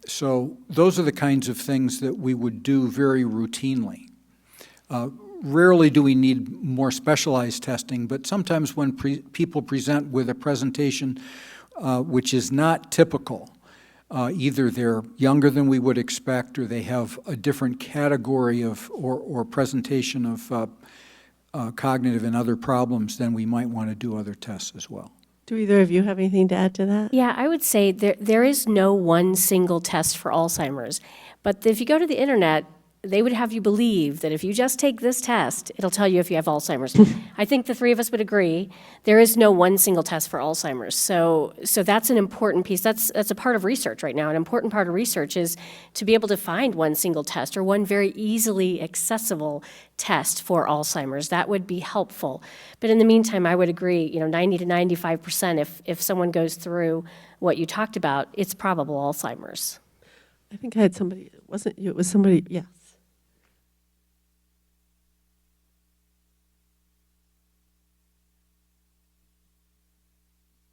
So those are the kinds of things that we would do very routinely. Rarely do we need more specialized testing, but sometimes when people present with a presentation which is not typical, either they're younger than we would expect or they have a different category of or presentation of cognitive and other problems, then we might want to do other tests as well. Do either of you have anything to add to that? Yeah, I would say there is no one single test for Alzheimer's. But if you go to the internet, they would have you believe that if you just take this test, it'll tell you if you have Alzheimer's. I think the three of us would agree there is no one single test for Alzheimer's. So that's an important piece. That's a part of research right now. An important part of research is to be able to find one single test or one very easily accessible test for Alzheimer's. That would be helpful. But in the meantime, I would agree, 90 to 95%, if someone goes through what you talked about, it's probable Alzheimer's. I think I had somebody, it wasn't you, it was somebody, yes.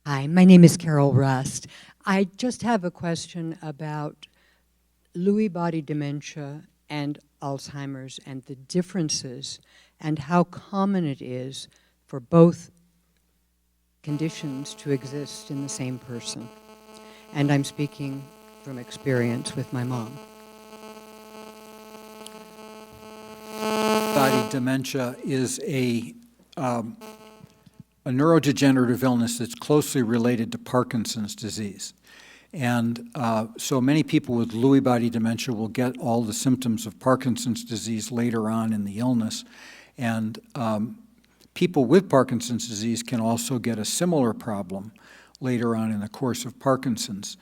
Hi, my name is Carol Rust. I just have a question about Lewy body dementia and Alzheimer's and the differences and how common it is for both conditions to exist in the same person. And I'm speaking from experience with my mom. Body dementia is a neurodegenerative illness that's closely related to Parkinson's disease. And so many people with Lewy body dementia will get all the symptoms of Parkinson's disease later on in the illness. And people with Parkinson's disease can also get a similar problem later on in the course of Parkinson's.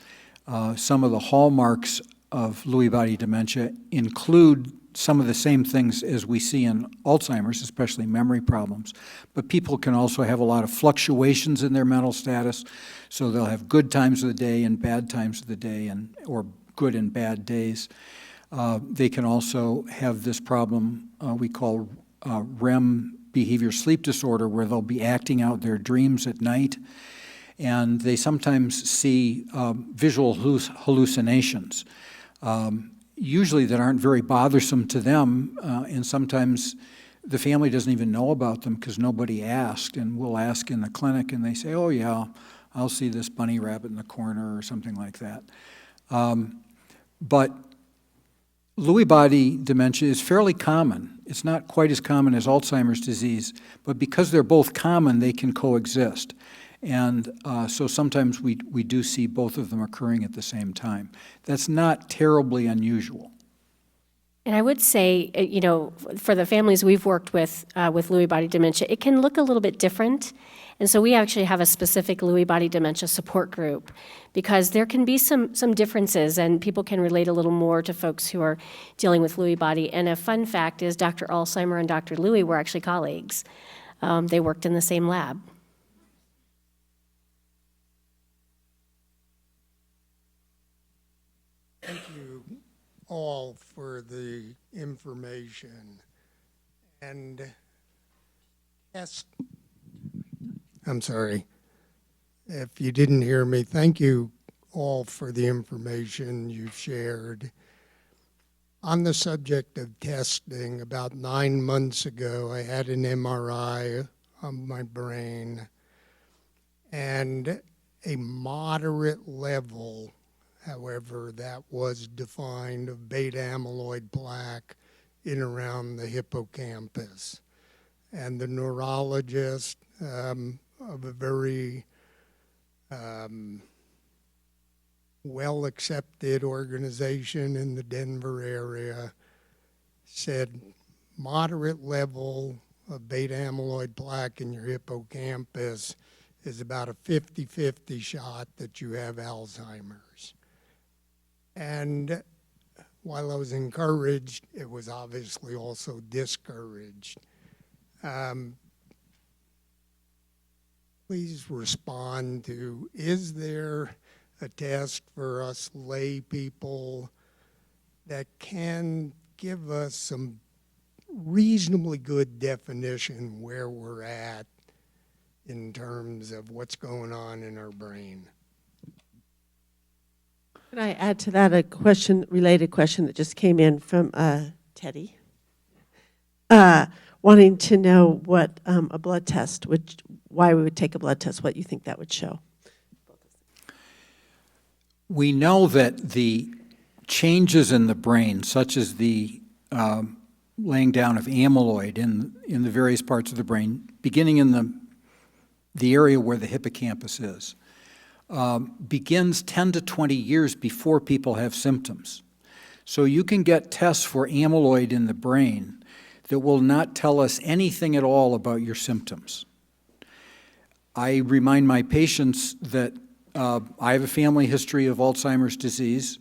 Some of the hallmarks of Lewy body dementia include some of the same things as we see in Alzheimer's, especially memory problems. But people can also have a lot of fluctuations in their mental status, so they'll have good times of the day and bad times of the day, or good and bad days. They can also have this problem we call REM behavior sleep disorder, where they'll be acting out their dreams at night, and they sometimes see visual hallucinations. Usually that aren't very bothersome to them, and sometimes the family doesn't even know about them because nobody asked, and we'll ask in the clinic and they say, oh yeah, I'll see this bunny rabbit in the corner or something like that. But Lewy body dementia is fairly common. It's not quite as common as Alzheimer's disease, but because they're both common, they can coexist. And so sometimes we do see both of them occurring at the same time. That's not terribly unusual. And I would say, for the families we've worked with Lewy body dementia, it can look a little bit different. And so we actually have a specific Lewy body dementia support group because there can be some differences and people can relate a little more to folks who are dealing with Lewy body. And a fun fact is Dr. Alzheimer and Dr. Lewy were actually colleagues. They worked in the same lab. Thank you all for the information. And I'm sorry if you didn't hear me. Thank you all for the information you shared. On the subject of testing, about 9 months ago, I had an MRI of my brain, and a moderate level, however that was defined, of beta amyloid plaque in around the hippocampus. And the neurologist of a very well-accepted organization in the Denver area said moderate level of beta amyloid plaque in your hippocampus is about a 50-50 shot that you have Alzheimer's. And while I was encouraged, it was obviously also discouraged. Please respond to, is there a test for us lay people that can give us some reasonably good definition where we're at in terms of what's going on in our brain? Could I add to that a related question that just came in from Teddy? Wanting to know what a blood test why we would take a blood test, what you think that would show. We know that the changes in the brain, such as the laying down of amyloid in the various parts of the brain, beginning in the area where the hippocampus is, begins 10 to 20 years before people have symptoms. So you can get tests for amyloid in the brain that will not tell us anything at all about your symptoms. I remind my patients that I have a family history of Alzheimer's disease,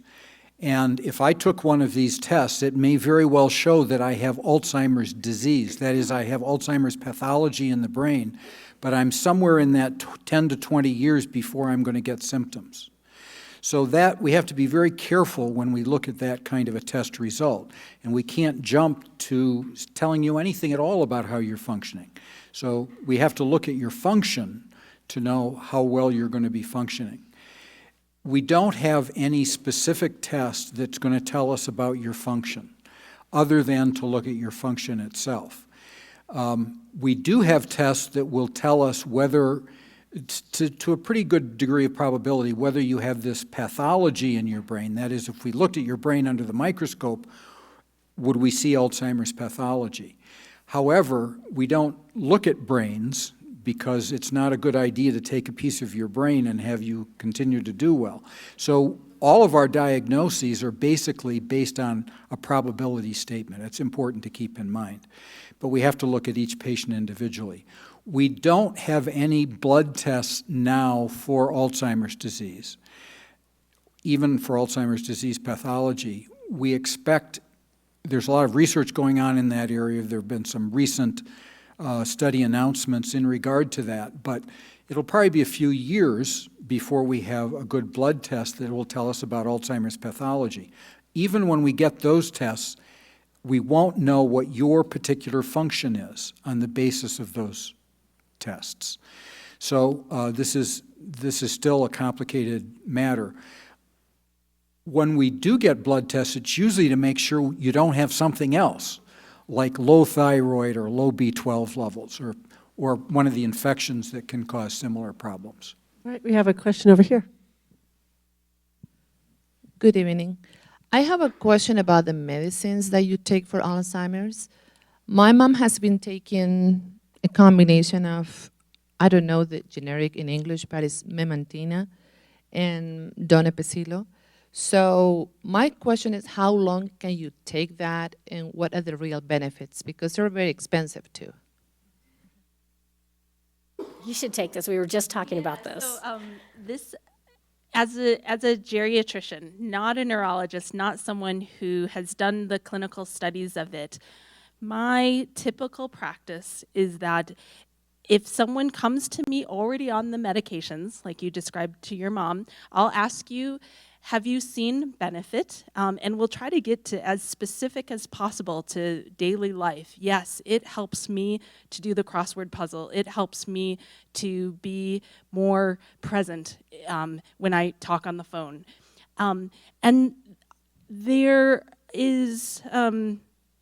and if I took one of these tests, it may very well show that I have Alzheimer's disease. That is, I have Alzheimer's pathology in the brain, but I'm somewhere in that 10 to 20 years before I'm going to get symptoms. So that we have to be very careful when we look at that kind of a test result, and we can't jump to telling you anything at all about how you're functioning. So we have to look at your function to know how well you're going to be functioning. We don't have any specific test that's going to tell us about your function, other than to look at your function itself. We do have tests that will tell us whether, to a pretty good degree of probability, whether you have this pathology in your brain. That is, if we looked at your brain under the microscope, would we see Alzheimer's pathology? However, we don't look at brains because it's not a good idea to take a piece of your brain and have you continue to do well. So all of our diagnoses are basically based on a probability statement. It's important to keep in mind. But we have to look at each patient individually. We don't have any blood tests now for Alzheimer's disease. Even for Alzheimer's disease pathology, we expect there's a lot of research going on in that area. There have been some recent study announcements in regard to that, but it'll probably be a few years before we have a good blood test that will tell us about Alzheimer's pathology. Even when we get those tests, we won't know what your particular function is on the basis of those tests. So this is still a complicated matter. When we do get blood tests, it's usually to make sure you don't have something else, like low thyroid or low B12 levels, or one of the infections that can cause similar problems. All right, we have a question over here. Good evening. I have a question about the medicines that you take for Alzheimer's. My mom has been taking a combination of, I don't know the generic in English, but it's memantina and donepezilo. So my question is, how long can you take that, and what are the real benefits? Because they're very expensive too. You should take this. We were just talking about this. So this, as a geriatrician, not a neurologist, not someone who has done the clinical studies of it, my typical practice is that if someone comes to me already on the medications, like you described to your mom, I'll ask you, have you seen benefit? And we'll try to get to as specific as possible to daily life. Yes, it helps me to do the crossword puzzle. It helps me to be more present when I talk on the phone. And there is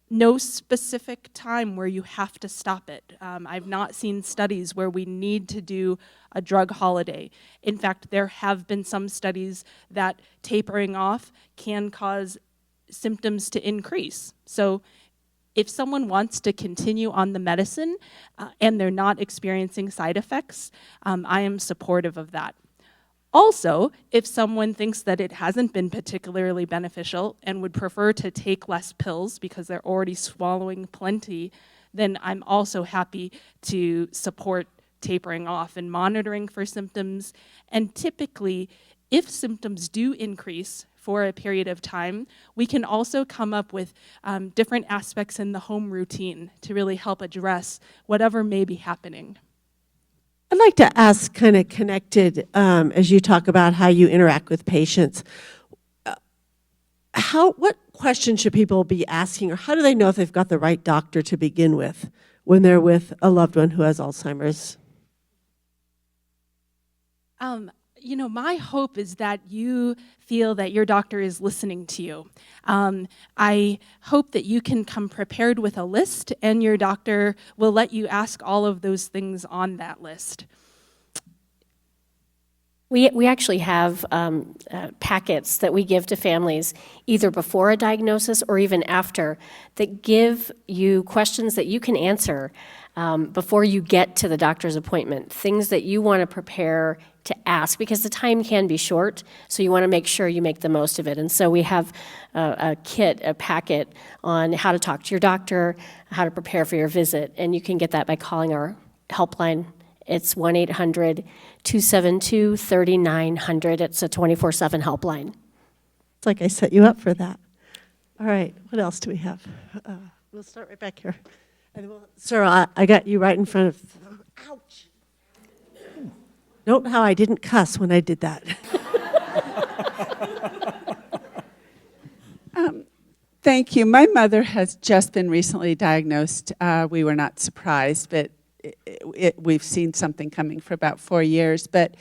no specific time where you have to stop it. I've not seen studies where we need to do a drug holiday. In fact, there have been some studies that tapering off can cause symptoms to increase. So if someone wants to continue on the medicine and they're not experiencing side effects, I am supportive of that. Also, if someone thinks that it hasn't been particularly beneficial and would prefer to take less pills because they're already swallowing plenty, then I'm also happy to support tapering off and monitoring for symptoms. And typically, if symptoms do increase for a period of time, we can also come up with different aspects in the home routine to really help address whatever may be happening. I'd like to ask, kind of connected, as you talk about how you interact with patients, what questions should people be asking, or how do they know if they've got the right doctor to begin with when they're with a loved one who has Alzheimer's? You know, my hope is that you feel that your doctor is listening to you. I hope that you can come prepared with a list and your doctor will let you ask all of those things on that list. We actually have packets that we give to families either before a diagnosis or even after that give you questions that you can answer before you get to the doctor's appointment, things that you want to prepare to ask, because the time can be short, so you want to make sure you make the most of it. And so we have a packet on how to talk to your doctor, how to prepare for your visit, and you can get that by calling our helpline. It's 1-800-272-3900. It's a 24/7 helpline. It's like I set you up for that. All right, what else do we have? We'll start right back here. And sir, I got you right in front of, ouch. Note how I didn't cuss when I did that. Thank you. My mother has just been recently diagnosed. We were not surprised, but we've seen something coming for about 4 years. But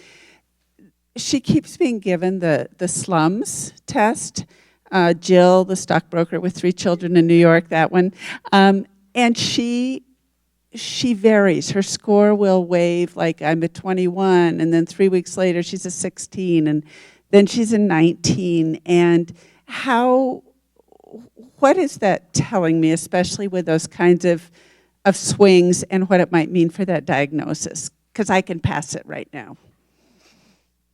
she keeps being given the slums test. Jill, the stockbroker with 3 children in New York, that one. And she varies. Her score will wave like I'm a 21, and then 3 weeks later she's a 16, and then she's a 19. And what is that telling me, especially with those kinds of swings and what it might mean for that diagnosis? Because I can pass it right now.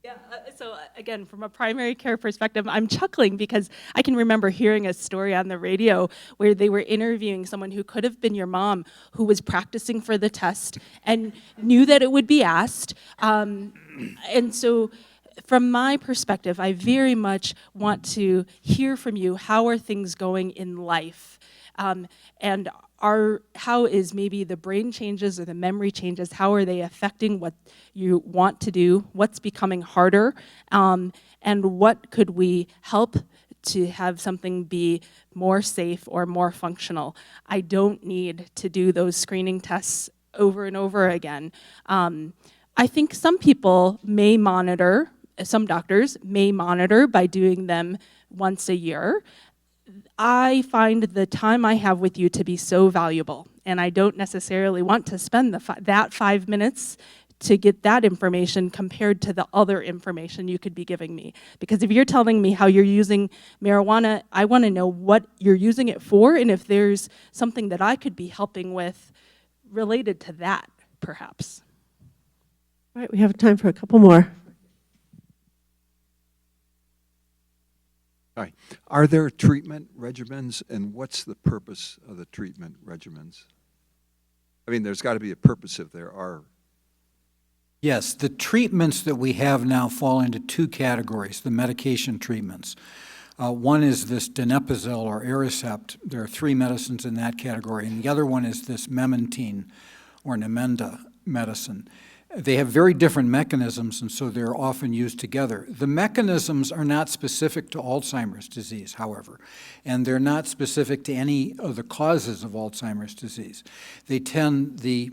Yeah, so again, from a primary care perspective, I'm chuckling because I can remember hearing a story on the radio where they were interviewing someone who could have been your mom, who was practicing for the test and knew that it would be asked. And so from my perspective, I very much want to hear from you, how are things going in life? And how is maybe the brain changes or the memory changes, how are they affecting what you want to do, what's becoming harder, and what could we help to have something be more safe or more functional? I don't need to do those screening tests over and over again. I think some people may monitor, some doctors may monitor by doing them once a year. I find the time I have with you to be so valuable, and I don't necessarily want to spend that 5 minutes to get that information compared to the other information you could be giving me. Because if you're telling me how you're using marijuana, I want to know what you're using it for, and if there's something that I could be helping with related to that, perhaps. All right, we have time for a couple more. Hi. Are there treatment regimens, and what's the purpose of the treatment regimens? I mean, there's got to be a purpose if there are. Yes, the treatments that we have now fall into two categories, the medication treatments. One is this donepezil or Aricept. There are 3 medicines in that category, and the other one is this memantine or Namenda medicine. They have very different mechanisms, and so they're often used together. The mechanisms are not specific to Alzheimer's disease, however, and they're not specific to any of the causes of Alzheimer's disease. They tend, the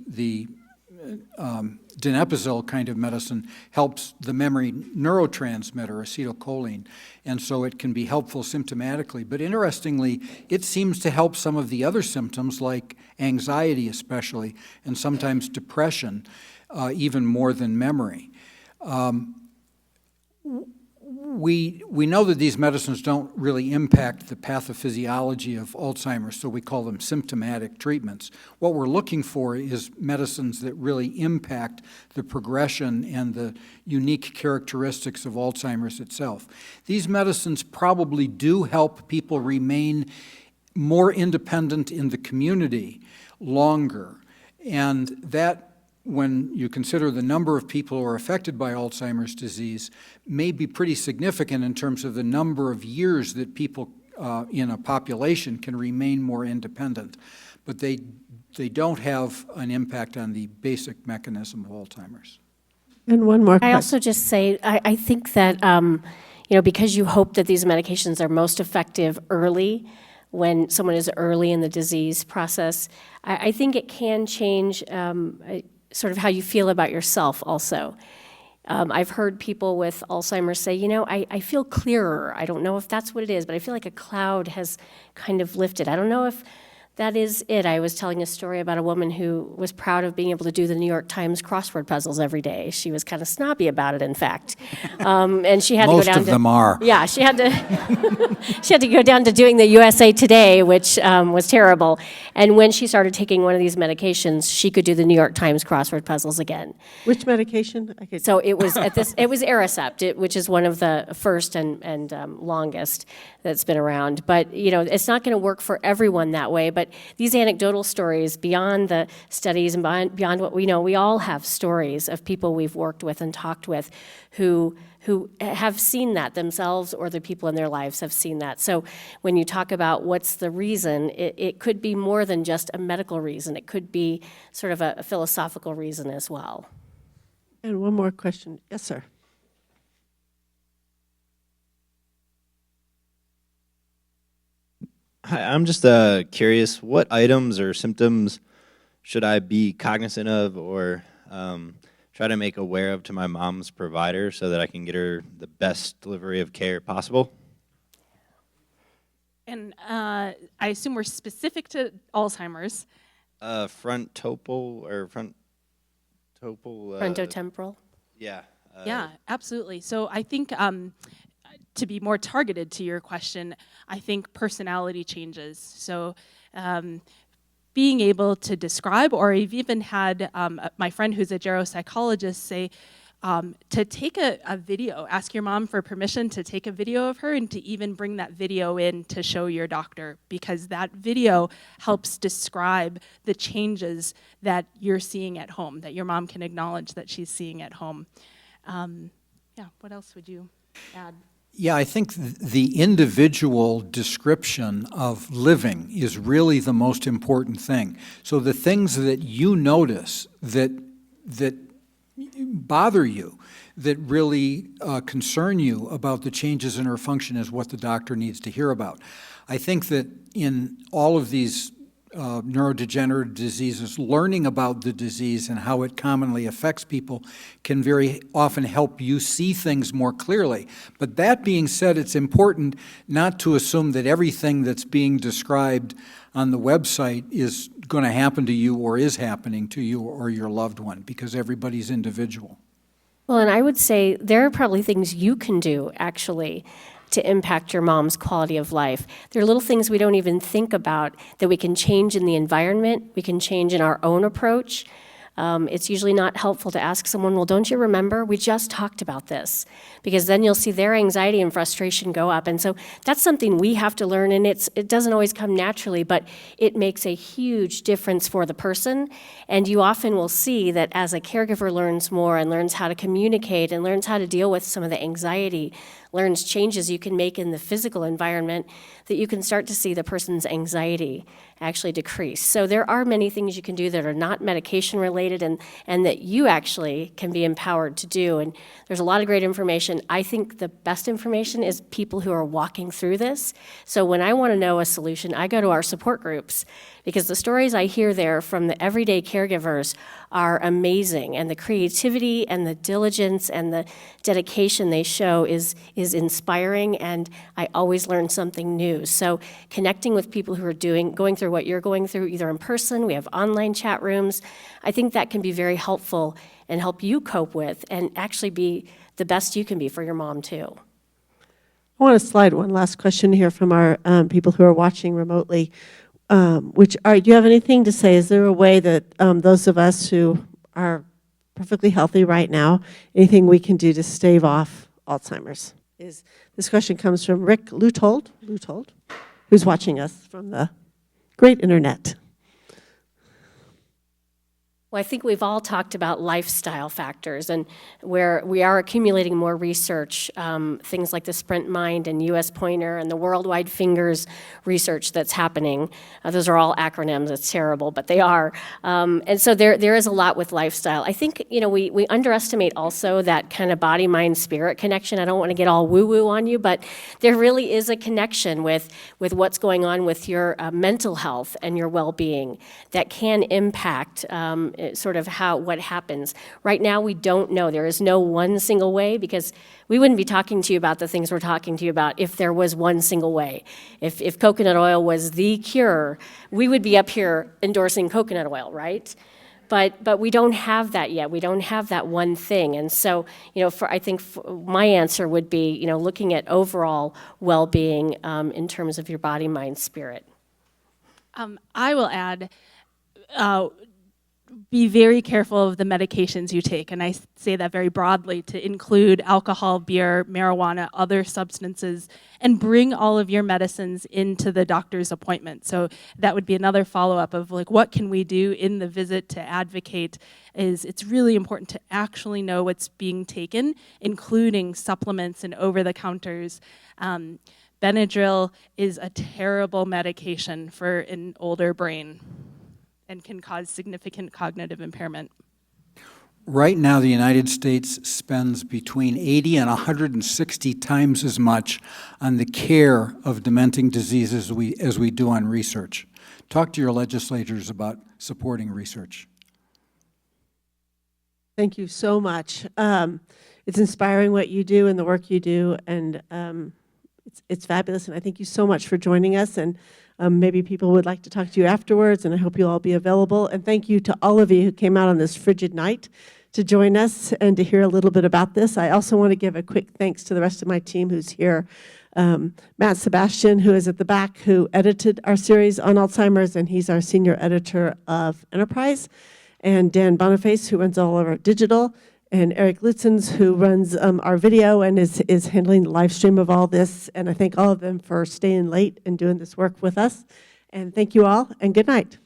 donepezil kind of medicine helps the memory neurotransmitter, acetylcholine, and so it can be helpful symptomatically. But interestingly, it seems to help some of the other symptoms like anxiety especially, and sometimes depression, even more than memory. We know that these medicines don't really impact the pathophysiology of Alzheimer's, so we call them symptomatic treatments. What we're looking for is medicines that really impact the progression and the unique characteristics of Alzheimer's itself. These medicines probably do help people remain more independent in the community longer, and that, when you consider the number of people who are affected by Alzheimer's disease, may be pretty significant in terms of the number of years that people in a population can remain more independent. But they don't have an impact on the basic mechanism of Alzheimer's. And one more question. I also just say, I think that, because you hope that these medications are most effective early, when someone is early in the disease process, I think it can change sort of how you feel about yourself also. I've heard people with Alzheimer's say, I feel clearer. I don't know if that's what it is, but I feel like a cloud has kind of lifted. I don't know if that is it. I was telling a story about a woman who was proud of being able to do the New York Times crossword puzzles every day. She was kind of snobby about it, in fact. And she had to go down to... Most of them are. Yeah, she had to she had to go down to doing the USA Today, which was terrible. And when she started taking one of these medications, she could do the New York Times crossword puzzles again. Which medication? So it was it was Aricept, which is one of the first and longest that's been around. But it's not going to work for everyone that way. But these anecdotal stories, beyond the studies and beyond what we know, we all have stories of people we've worked with and talked with who have seen that themselves, or the people in their lives have seen that. So when you talk about what's the reason, it could be more than just a medical reason. It could be sort of a philosophical reason as well. And one more question. Yes, sir. Hi, I'm just curious, what items or symptoms should I be cognizant of or try to make aware of to my mom's provider so that I can get her the best delivery of care possible? And I assume we're specific to Alzheimer's. Frontotemporal? Yeah. Yeah, absolutely. So I think to be more targeted to your question, I think personality changes. So being able to describe, or I've even had my friend who's a geropsychologist say, to take a video, ask your mom for permission to take a video of her and to even bring that video in to show your doctor, because that video helps describe the changes that you're seeing at home, that your mom can acknowledge that she's seeing at home. What else would you add? Yeah, I think the individual description of living is really the most important thing. So the things that you notice that bother you, that really concern you about the changes in her function is what the doctor needs to hear about. I think that in all of these neurodegenerative diseases, learning about the disease and how it commonly affects people can very often help you see things more clearly. But that being said, it's important not to assume that everything that's being described on the website is going to happen to you or is happening to you or your loved one, because everybody's individual. Well, and I would say there are probably things you can do, actually, to impact your mom's quality of life. There are little things we don't even think about that we can change in the environment, we can change in our own approach. It's usually not helpful to ask someone, well, don't you remember? We just talked about this. Because then you'll see their anxiety and frustration go up. And so that's something we have to learn, and it doesn't always come naturally, but it makes a huge difference for the person. And you often will see that as a caregiver learns more and learns how to communicate and learns how to deal with some of the anxiety, learns changes you can make in the physical environment, that you can start to see the person's anxiety actually decrease. So there are many things you can do that are not medication related and that you actually can be empowered to do. And there's a lot of great information. I think the best information is people who are walking through this. So when I want to know a solution, I go to our support groups, because the stories I hear there from the everyday caregivers are amazing, and the creativity and the diligence and the dedication they show is inspiring, and I always learn something new. So connecting with people who are going through what you're going through, either in person, we have online chat rooms, I think that can be very helpful and help you cope with and actually be the best you can be for your mom too. I want to slide one last question here from our people who are watching remotely. Do you have anything to say? Is there a way that those of us who are perfectly healthy right now, anything we can do to stave off Alzheimer's? This question comes from Rick Lutold, who's watching us from the great internet. Well, I think we've all talked about lifestyle factors, and where we are accumulating more research, things like the Sprint Mind and US Pointer and the Worldwide Fingers research that's happening. Those are all acronyms. It's terrible, but they are. And so there is a lot with lifestyle. I think, we underestimate also that kind of body, mind, spirit connection. I don't want to get all woo-woo on you, but there really is a connection with what's going on with your mental health and your well-being that can impact sort of what happens. Right now, we don't know. There is no one single way, because we wouldn't be talking to you about the things we're talking to you about if there was one single way. If coconut oil was the cure, we would be up here endorsing coconut oil, right? But we don't have that yet. We don't have that one thing. And so, I think my answer would be, looking at overall well-being in terms of your body, mind, spirit. I will add, be very careful of the medications you take, and I say that very broadly to include alcohol, beer, marijuana, other substances, and bring all of your medicines into the doctor's appointment. So that would be another follow-up of what can we do in the visit to advocate. It's really important to actually know what's being taken, including supplements and over-the-counters. Benadryl is a terrible medication for an older brain and can cause significant cognitive impairment. Right now, the United States spends between 80 and 160 times as much on the care of dementing diseases as we do on research. Talk to your legislators about supporting research. Thank you so much. It's inspiring what you do and the work you do, and it's fabulous, and I thank you so much for joining us, and maybe people would like to talk to you afterwards, and I hope you'll all be available. And thank you to all of you who came out on this frigid night to join us and to hear a little bit about this. I also want to give a quick thanks to the rest of my team who's here. Matt Sebastian, who is at the back, who edited our series on Alzheimer's, and he's our senior editor of Enterprise. And Dan Boniface, who runs all of our digital, and Eric Lutzens, who runs our video and is handling the live stream of all this. And I thank all of them for staying late and doing this work with us. And thank you all, and good night.